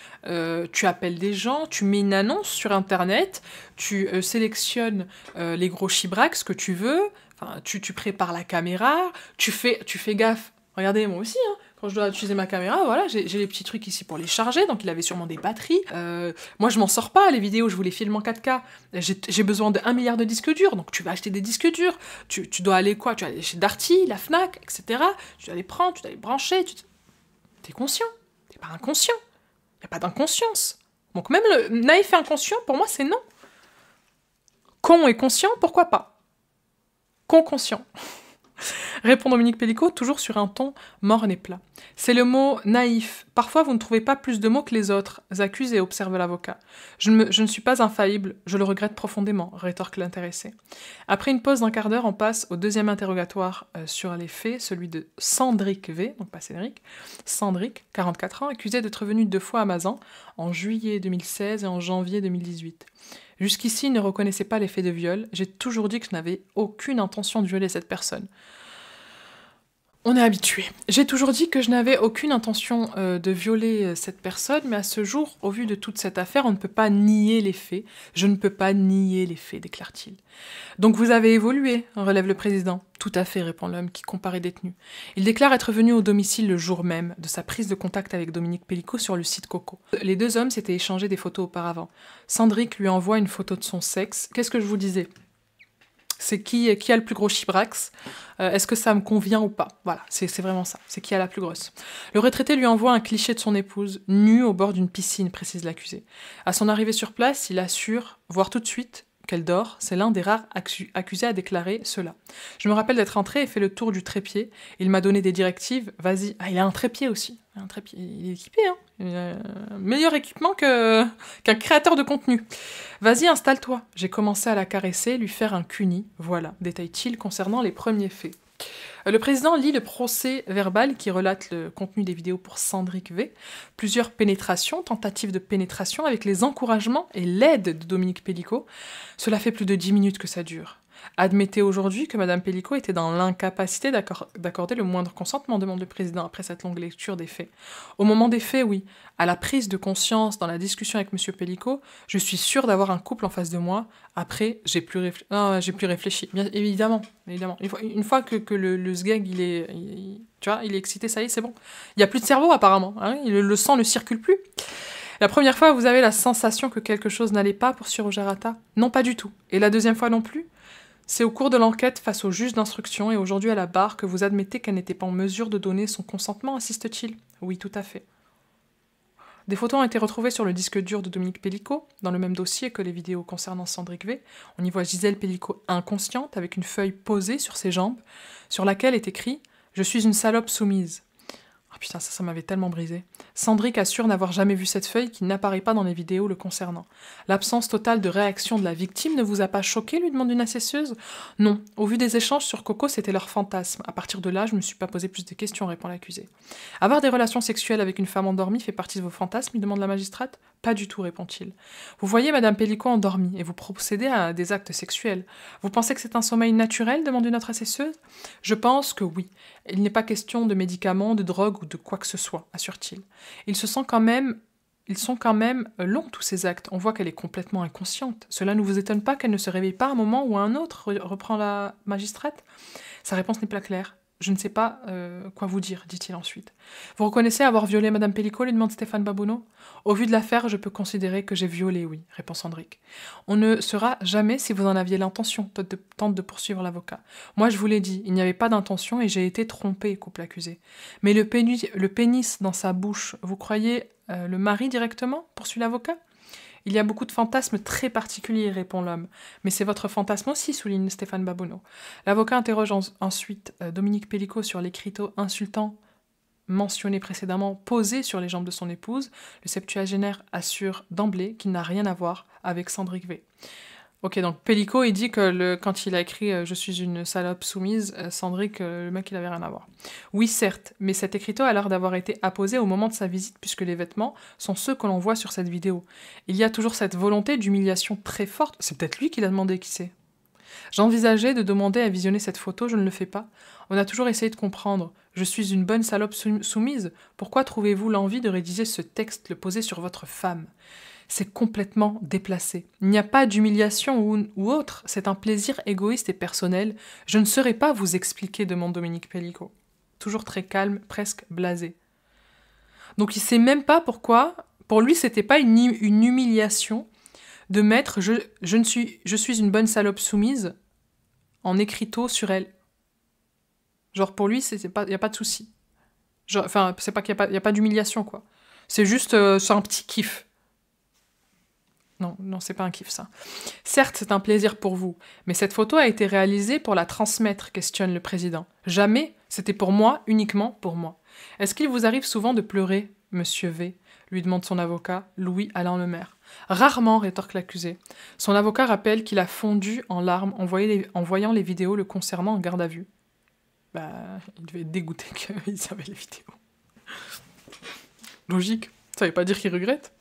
Tu appelles des gens, tu mets une annonce sur Internet, tu sélectionnes les gros chibrax que tu veux. Enfin, tu prépares la caméra, tu fais gaffe. Regardez, moi aussi, hein. Quand je dois utiliser ma caméra, voilà, j'ai les petits trucs ici pour les charger, donc il avait sûrement des batteries. Moi, je m'en sors pas, les vidéos, je vous les filme en 4K. J'ai besoin de 1 milliard de disques durs, donc tu vas acheter des disques durs. Tu dois aller quoi? Tu vas aller chez Darty, la Fnac, etc. Tu dois les prendre, tu dois les brancher. T'es conscient, t'es pas inconscient. Y a pas d'inconscience. Donc même le naïf et inconscient, pour moi, c'est non. Con et conscient, pourquoi pas? Con conscient. Répond Dominique Pellicot, toujours sur un ton morne et plat. C'est le mot naïf. Parfois, vous ne trouvez pas plus de mots que les autres, accuse et observe l'avocat. Je ne suis pas infaillible, je le regrette profondément, rétorque l'intéressé. Après une pause d'1/4 d'heure, on passe au deuxième interrogatoire sur les faits, celui de Sandrick V, donc pas Cédric, Sandrick, 44 ans, accusé d'être venu 2 fois à Mazan, en juillet 2016 et en janvier 2018. Jusqu'ici, il ne reconnaissait pas les faits de viol. J'ai toujours dit que je n'avais aucune intention de violer cette personne. On est habitué. J'ai toujours dit que je n'avais aucune intention de violer cette personne, mais à ce jour, au vu de toute cette affaire, on ne peut pas nier les faits. Je ne peux pas nier les faits, déclare-t-il. Donc vous avez évolué, relève le président. Tout à fait, répond l'homme qui comparaît détenu. Il déclare être venu au domicile le jour même de sa prise de contact avec Dominique Pellicot sur le site Coco. Les 2 hommes s'étaient échangé des photos auparavant. Sandrick lui envoie une photo de son sexe. Qu'est-ce que je vous disais ? C'est qui a le plus gros chibrax, est-ce que ça me convient ou pas? Voilà, c'est vraiment ça, c'est qui a la plus grosse. Le retraité lui envoie un cliché de son épouse, nue au bord d'une piscine, précise l'accusé. À son arrivée sur place, il assure, voir tout de suite, qu'elle dort, c'est l'un des rares accusés à déclarer cela. Je me rappelle d'être entré et fait le tour du trépied, il m'a donné des directives, vas-y, ah il a un trépied aussi, un trépied, il est équipé, hein. Meilleur équipement qu'un créateur de contenu. Vas-y, installe-toi. J'ai commencé à la caresser, lui faire un cuni. Voilà, détaille-t-il concernant les premiers faits. Le président lit le procès verbal qui relate le contenu des vidéos pour Sandrick V. Plusieurs pénétrations, tentatives de pénétration avec les encouragements et l'aide de Dominique Pellicot. Cela fait plus de 10 minutes que ça dure. Admettez aujourd'hui que Mme Pellicot était dans l'incapacité d'accorder le moindre consentement, demande le président après cette longue lecture des faits. Au moment des faits, oui. À la prise de conscience, dans la discussion avec M. Pellicot, je suis sûre d'avoir un couple en face de moi. Après, j'ai plus réfléchi. Bien évidemment, évidemment. Une fois que le sgeg, tu vois, il est excité, ça y est, c'est bon. Il n'y a plus de cerveau, apparemment. Hein, le sang ne circule plus. La première fois, vous avez la sensation que quelque chose n'allait pas, poursuit Roger Rata? Non, pas du tout. Et la deuxième fois non plus? C'est au cours de l'enquête face au juge d'instruction et aujourd'hui à la barre que vous admettez qu'elle n'était pas en mesure de donner son consentement, insiste-t-il? Oui, tout à fait. Des photos ont été retrouvées sur le disque dur de Dominique Pellicot, dans le même dossier que les vidéos concernant Sandrick V. On y voit Gisèle Pellicot inconsciente, avec une feuille posée sur ses jambes, sur laquelle est écrit « Je suis une salope soumise ». Oh putain, ça m'avait tellement brisé. Sandrick assure n'avoir jamais vu cette feuille qui n'apparaît pas dans les vidéos le concernant. L'absence totale de réaction de la victime ne vous a pas choqué, lui demande une assesseuse. Non, au vu des échanges sur Coco, c'était leur fantasme. À partir de là, je ne me suis pas posé plus de questions, répond l'accusé. Avoir des relations sexuelles avec une femme endormie fait partie de vos fantasmes, lui demande la magistrate. Pas du tout, répond-il. Vous voyez Madame Pellicot endormie et vous procédez à des actes sexuels. Vous pensez que c'est un sommeil naturel, demande une autre assesseuse. Je pense que oui. Il n'est pas question de médicaments, de drogue ou de quoi que ce soit, assure-t-il. Ils sont quand même longs, tous ces actes. On voit qu'elle est complètement inconsciente. Cela ne vous étonne pas qu'elle ne se réveille pas à un moment ou à un autre, reprend la magistrate. Sa réponse n'est pas claire. Je ne sais pas quoi vous dire, dit-il ensuite. Vous reconnaissez avoir violé Madame Pellicot, lui demande Stéphane Babonneau. Au vu de l'affaire, je peux considérer que j'ai violé, oui, répond Sandrick. On ne saura jamais si vous en aviez l'intention, tente de poursuivre l'avocat. Moi, je vous l'ai dit, il n'y avait pas d'intention et j'ai été trompé, coupe l'accusé. Mais le pénis dans sa bouche, vous croyez le mari directement, poursuit l'avocat. Il y a beaucoup de fantasmes très particuliers, répond l'homme. Mais c'est votre fantasme aussi, souligne Stéphane Babonneau. L'avocat interroge ensuite Dominique Pellicot sur l'écriteau insultant mentionné précédemment posé sur les jambes de son épouse, le septuagénaire assure d'emblée qu'il n'a rien à voir avec Cendric V. Ok, donc Pellico, il dit que quand il a écrit « Je suis une salope soumise », Cendric, le mec, il avait rien à voir. Oui, certes, mais cet écriteau a l'air d'avoir été apposé au moment de sa visite, puisque les vêtements sont ceux que l'on voit sur cette vidéo. Il y a toujours cette volonté d'humiliation très forte. C'est peut-être lui qui l'a demandé, qui sait. J'envisageais de demander à visionner cette photo, je ne le fais pas. On a toujours essayé de comprendre. Je suis une bonne salope soumise. Pourquoi trouvez-vous l'envie de rédiger ce texte, le poser sur votre femme ? C'est complètement déplacé. Il n'y a pas d'humiliation ou autre, c'est un plaisir égoïste et personnel. Je ne saurais pas vous expliquer, demande Dominique Pellico. Toujours très calme, presque blasé. Donc il sait même pas pourquoi, pour lui c'était pas une humiliation de mettre je suis une bonne salope soumise en écriteau sur elle. Genre pour lui, il n'y a pas de souci. Enfin, c'est pas qu'il n'y a pas d'humiliation, quoi. C'est juste, c'est un petit kiff. Non, c'est pas un kiff, ça. Certes, c'est un plaisir pour vous, mais cette photo a été réalisée pour la transmettre, questionne le président. Jamais, c'était pour moi, uniquement pour moi. Est-ce qu'il vous arrive souvent de pleurer, monsieur V ? Lui demande son avocat, Louis-Alain Lemaire. Rarement, rétorque l'accusé. Son avocat rappelle qu'il a fondu en larmes en voyant les vidéos le concernant en garde à vue. Bah, il devait être dégoûté qu'ils avaient les vidéos. Logique, ça veut pas dire qu'il regrette.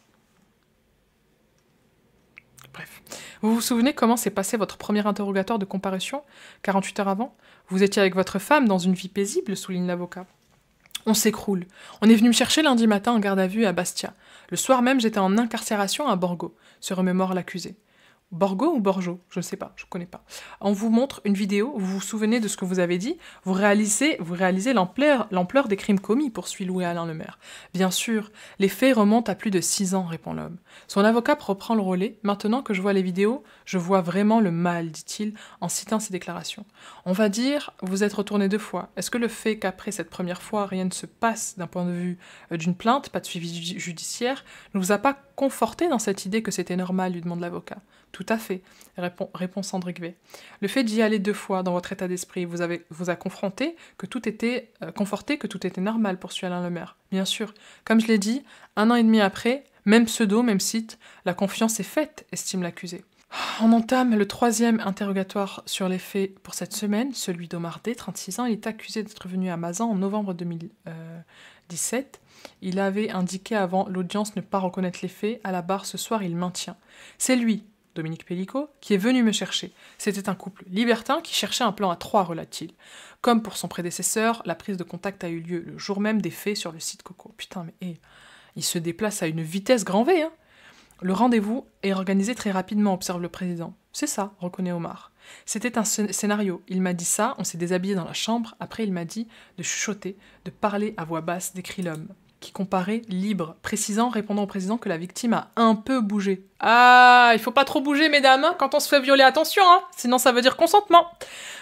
Bref. Vous vous souvenez comment s'est passé votre premier interrogatoire de comparution, 48 heures avant ? Vous étiez avec votre femme dans une vie paisible, souligne l'avocat. On s'écroule. On est venu me chercher lundi matin en garde à vue à Bastia. Le soir même, j'étais en incarcération à Borgo, se remémore l'accusé. Borgo ou Borjo ? Je ne sais pas, je ne connais pas. On vous montre une vidéo, vous vous souvenez de ce que vous avez dit, vous réalisez l'ampleur des crimes commis, poursuit Louis-Alain Lemaire. Bien sûr, les faits remontent à plus de 6 ans, répond l'homme. Son avocat reprend le relais. Maintenant que je vois les vidéos, je vois vraiment le mal, dit-il, en citant ses déclarations. On va dire, vous êtes retourné 2 fois. Est-ce que le fait qu'après cette première fois, rien ne se passe d'un point de vue d'une plainte, pas de suivi judiciaire, ne vous a pas conforté dans cette idée que c'était normal, lui demande l'avocat. Tout à fait, répond Cendric V. Le fait d'y aller 2 fois dans votre état d'esprit vous a conforté que tout était normal, poursuit Alain Lemaire. Bien sûr, comme je l'ai dit, 1 an et demi après, même pseudo, même site, la confiance est faite, estime l'accusé. On entame le 3e interrogatoire sur les faits pour cette semaine, celui d'Omar D, 36 ans. Il est accusé d'être venu à Mazan en novembre 2017. Il avait indiqué avant l'audience ne pas reconnaître les faits. À la barre ce soir, il maintient. C'est lui, Dominique Pellico, qui est venu me chercher. C'était un couple libertin qui cherchait un plan à 3, relate-t-il. Comme pour son prédécesseur, la prise de contact a eu lieu le jour même des faits sur le site Coco. Putain, mais il se déplace à une vitesse grand V, hein. Le rendez-vous est organisé très rapidement, observe le président. C'est ça, reconnaît Omar. C'était un scénario. Il m'a dit ça, on s'est déshabillé dans la chambre. Après, il m'a dit de chuchoter, de parler à voix basse, décrit l'homme, qui comparait libre, répondant au président que la victime a un peu bougé. Ah, il faut pas trop bouger, mesdames, hein, quand on se fait violer, attention, hein, sinon ça veut dire consentement.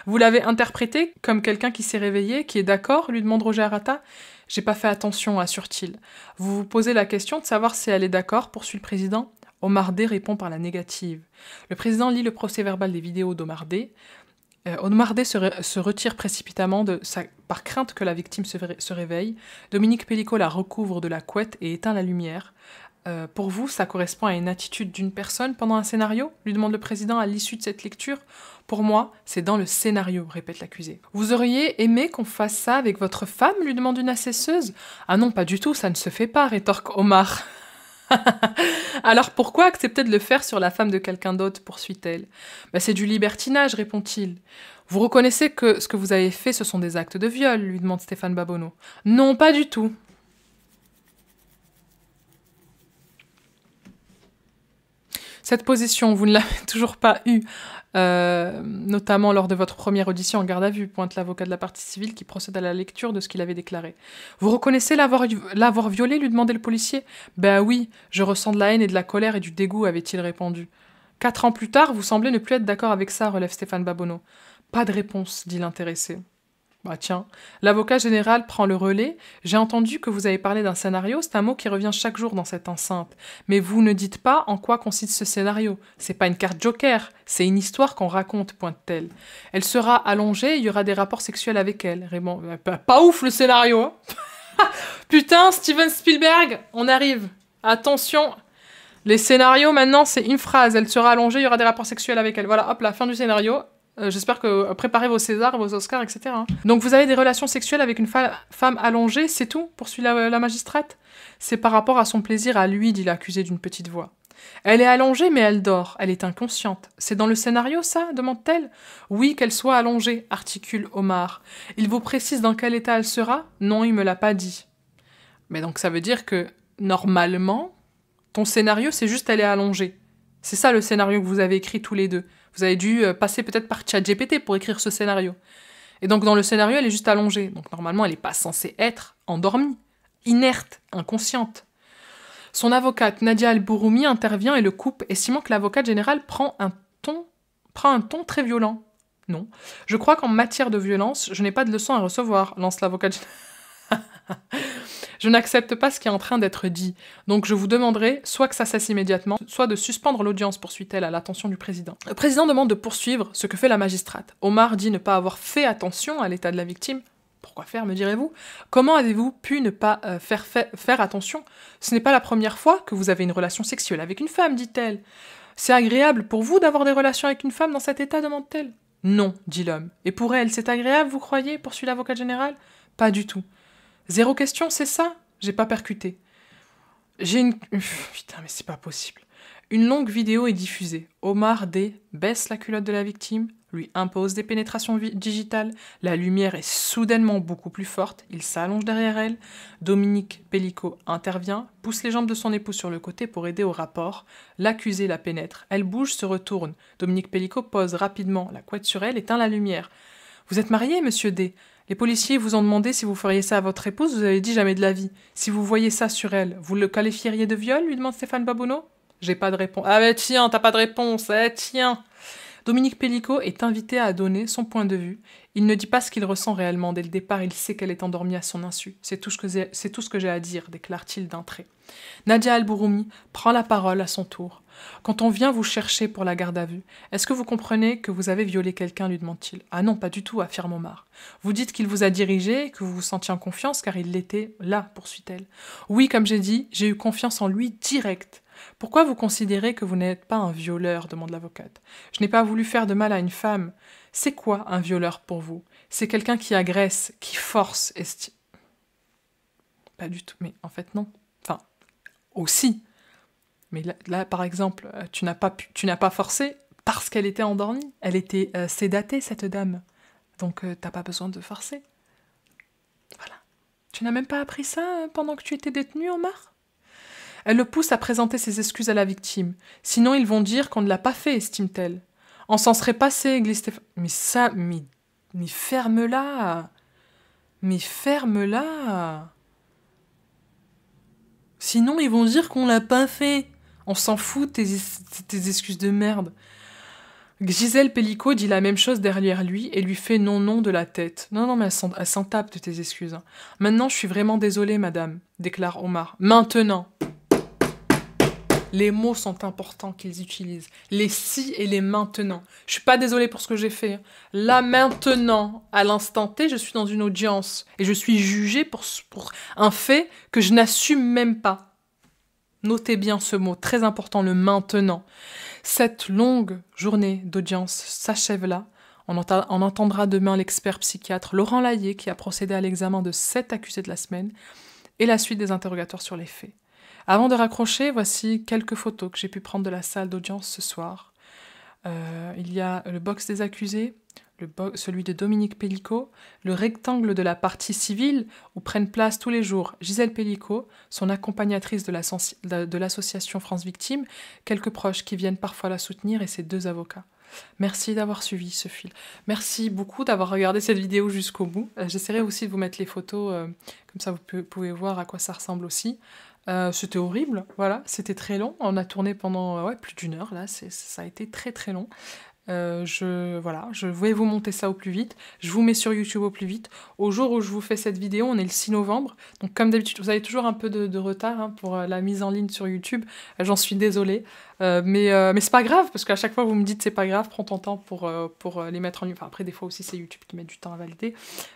Vous l'avez interprété comme quelqu'un qui s'est réveillé, qui est d'accord, lui demande Roger Arata. J'ai pas fait attention, assure-t-il. Vous vous posez la question de savoir si elle est d'accord, poursuit le président. Omar D répond par la négative. Le président lit le procès-verbal des vidéos d'Omar D. Omar D se retire précipitamment par crainte que la victime se réveille. Dominique Pellico la recouvre de la couette et éteint la lumière. Pour vous, ça correspond à une attitude d'une personne pendant un scénario ? Lui demande le président à l'issue de cette lecture. Pour moi, c'est dans le scénario, répète l'accusé. Vous auriez aimé qu'on fasse ça avec votre femme ? Lui demande une assesseuse. Ah non, pas du tout, ça ne se fait pas, rétorque Omar. Alors pourquoi accepter de le faire sur la femme de quelqu'un d'autre, poursuit-elle. C'est du libertinage, répond-il. Vous reconnaissez que ce que vous avez fait, ce sont des actes de viol, lui demande Stéphane Babonneau. Non, pas du tout. Cette position, vous ne l'avez toujours pas eue, notamment lors de votre première audition en garde à vue, pointe l'avocat de la partie civile qui procède à la lecture de ce qu'il avait déclaré. Vous reconnaissez l'avoir violé, lui demandait le policier. Ben oui, je ressens de la haine et de la colère et du dégoût, avait-il répondu. 4 ans plus tard, vous semblez ne plus être d'accord avec ça, relève Stéphane Babonneau. Pas de réponse, dit l'intéressé. Bah tiens, l'avocat général prend le relais. J'ai entendu que vous avez parlé d'un scénario, c'est un mot qui revient chaque jour dans cette enceinte. Mais vous ne dites pas en quoi consiste ce scénario. C'est pas une carte joker, c'est une histoire qu'on raconte, pointe-t-elle. Elle sera allongée, il y aura des rapports sexuels avec elle. Raymond, pas ouf le scénario, hein. Putain, Steven Spielberg, on arrive. Attention. Les scénarios, maintenant, c'est une phrase. Elle sera allongée, il y aura des rapports sexuels avec elle. Voilà, hop, la fin du scénario. J'espère que préparez vos Césars, vos Oscars, etc. hein. Donc vous avez des relations sexuelles avec une femme allongée, c'est tout, poursuit la magistrate. C'est par rapport à son plaisir à lui, dit l'accusé d'une petite voix. Elle est allongée, mais elle dort, elle est inconsciente. C'est dans le scénario, ça demande-t-elle. Oui, qu'elle soit allongée, articule Omar. Il vous précise dans quel état elle sera? Non, il me l'a pas dit. Mais donc ça veut dire que, normalement, ton scénario, c'est juste elle est allongée. C'est ça le scénario que vous avez écrit tous les deux. Vous avez dû passer peut-être par ChatGPT pour écrire ce scénario. Et donc dans le scénario, elle est juste allongée. Donc normalement, elle n'est pas censée être endormie, inerte, inconsciente. Son avocate, Nadia Al-Bouroumi, intervient et le coupe, estimant que l'avocate générale prend un ton très violent. Non. Je crois qu'en matière de violence, je n'ai pas de leçon à recevoir, lance l'avocate générale. Je n'accepte pas ce qui est en train d'être dit. Donc je vous demanderai soit que ça cesse immédiatement, soit de suspendre l'audience, poursuit-elle à l'attention du président. Le président demande de poursuivre, ce que fait la magistrate. Omar dit ne pas avoir fait attention à l'état de la victime. Pourquoi faire, me direz-vous? Comment avez-vous pu ne pas faire attention? Ce n'est pas la première fois que vous avez une relation sexuelle avec une femme, dit-elle. C'est agréable pour vous d'avoir des relations avec une femme dans cet état, demande-t-elle. Non, dit l'homme. Et pour elle, c'est agréable, vous croyez, poursuit l'avocat général? Pas du tout. Zéro question, c'est ça? J'ai pas percuté. J'ai une... Putain, mais c'est pas possible. Une longue vidéo est diffusée. Omar D. baisse la culotte de la victime, lui impose des pénétrations digitales, la lumière est soudainement beaucoup plus forte, il s'allonge derrière elle, Dominique Pellicot intervient, pousse les jambes de son épouse sur le côté pour aider au rapport, l'accusée la pénètre, elle bouge, se retourne, Dominique Pellicot pose rapidement la couette sur elle, éteint la lumière. « Vous êtes marié, monsieur D. Les policiers vous ont demandé si vous feriez ça à votre épouse, vous avez dit jamais de la vie. Si vous voyez ça sur elle, vous le qualifieriez de viol, lui demande Stéphane Babonneau. J'ai pas de réponse. Ah bah tiens, t'as pas de réponse, tiens. Dominique Pellicot est invité à donner son point de vue. Il ne dit pas ce qu'il ressent réellement. Dès le départ, il sait qu'elle est endormie à son insu. C'est tout ce que j'ai à dire, déclare-t-il d'un trait. Nadia Al-Bouroumi prend la parole à son tour. Quand on vient vous chercher pour la garde à vue, est-ce que vous comprenez que vous avez violé quelqu'un, lui demande-t-il. Ah non, pas du tout, affirme Omar. Vous dites qu'il vous a dirigé, que vous vous sentiez en confiance, car il l'était là, poursuit-elle. Oui, comme j'ai dit, j'ai eu confiance en lui direct. Pourquoi vous considérez que vous n'êtes pas un violeur, demande l'avocate. Je n'ai pas voulu faire de mal à une femme. C'est quoi un violeur pour vous? C'est quelqu'un qui agresse, qui force, Pas du tout, mais en fait non. Enfin, aussi. Mais là par exemple, tu n'as pas forcé parce qu'elle était endormie. Elle était sédatée, cette dame. Donc t'as pas besoin de forcer. Voilà. Tu n'as même pas appris ça pendant que tu étais détenu, Omar? Elle le pousse à présenter ses excuses à la victime. Sinon, ils vont dire qu'on ne l'a pas fait, estime-t-elle. On s'en serait passé, glisse Stéphane. Mais ça, mais ferme-la. Mais ferme-la. Sinon, ils vont dire qu'on l'a pas fait. On s'en fout de tes excuses de merde. Gisèle Pellicot dit la même chose derrière lui et lui fait non de la tête. Non, mais elle s'en tape de tes excuses. Hein. Maintenant, je suis vraiment désolée, madame, déclare Omar. Maintenant. Les mots sont importants qu'ils utilisent. Les si et les maintenant. Je suis pas désolée pour ce que j'ai fait. Hein. Là, maintenant, à l'instant T, je suis dans une audience. Et je suis jugée pour un fait que je n'assume même pas. Notez bien ce mot, très important, le maintenant. Cette longue journée d'audience s'achève là. On entendra demain l'expert psychiatre Laurent Layet qui a procédé à l'examen de 7 accusés de la semaine et la suite des interrogatoires sur les faits. Avant de raccrocher, voici quelques photos que j'ai pu prendre de la salle d'audience ce soir. Il y a le box des accusés, celui de Dominique Pellicot, le rectangle de la partie civile où prennent place tous les jours Gisèle Pellicot, son accompagnatrice de l'association France Victimes, quelques proches qui viennent parfois la soutenir et ses 2 avocats. Merci d'avoir suivi ce fil. Merci beaucoup d'avoir regardé cette vidéo jusqu'au bout. J'essaierai aussi de vous mettre les photos, comme ça vous pouvez voir à quoi ça ressemble aussi. C'était horrible, voilà, c'était très long. On a tourné pendant plus d'1 heure, là, ça a été très très long. Voilà, je vais vous monter ça au plus vite. Je vous mets sur YouTube au plus vite. Au jour où je vous fais cette vidéo, on est le 6 novembre. Donc comme d'habitude, vous avez toujours un peu de retard hein, pour la mise en ligne sur YouTube. J'en suis désolée. Mais c'est pas grave, parce qu'à chaque fois vous me dites c'est pas grave, prends ton temps pour les mettre en ligne. Enfin après des fois aussi c'est YouTube qui met du temps à valider.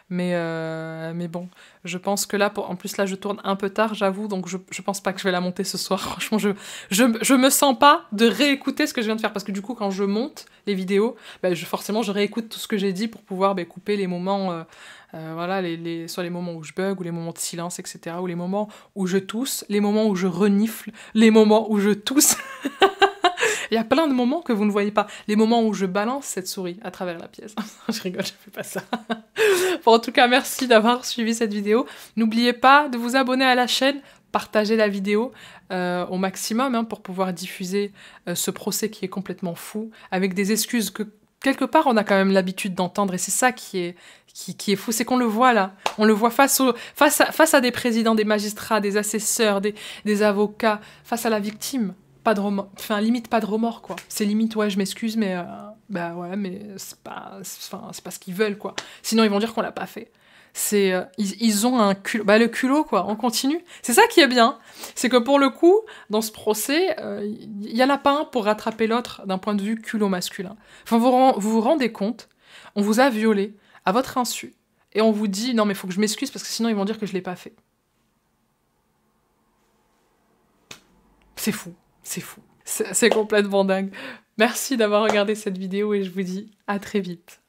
Mais bon, je pense que là, en plus là je tourne un peu tard, j'avoue, donc je pense pas que je vais la monter ce soir. Franchement, je me sens pas de réécouter ce que je viens de faire, parce que du coup quand je monte les vidéos, bah, forcément je réécoute tout ce que j'ai dit pour pouvoir couper les moments, voilà, soit les moments où je bug, ou les moments de silence, etc., ou les moments où je tousse, les moments où je renifle, les moments où je tousse. Il y a plein de moments que vous ne voyez pas. Les moments où je balance cette souris à travers la pièce. Je rigole, je fais pas ça. Bon, en tout cas, merci d'avoir suivi cette vidéo. N'oubliez pas de vous abonner à la chaîne, partager la vidéo au maximum hein, pour pouvoir diffuser ce procès qui est complètement fou, avec des excuses que quelque part on a quand même l'habitude d'entendre, et c'est ça qui est fou, c'est qu'on le voit là, on le voit face à des présidents, des magistrats, des assesseurs, des avocats, face à la victime. Pas de remords, enfin limite pas de remords quoi. C'est limite ouais je m'excuse mais bah ouais mais c'est pas ce qu'ils veulent quoi. Sinon ils vont dire qu'on l'a pas fait. C'est ils ont un culot, bah le culot quoi, on continue. C'est ça qui est bien, c'est que pour le coup dans ce procès, il y en a pas un pour rattraper l'autre d'un point de vue culot masculin. Enfin vous vous rendez compte, on vous a violé à votre insu et on vous dit non mais faut que je m'excuse parce que sinon ils vont dire que je l'ai pas fait. C'est fou. C'est fou. C'est complètement dingue. Merci d'avoir regardé cette vidéo et je vous dis à très vite.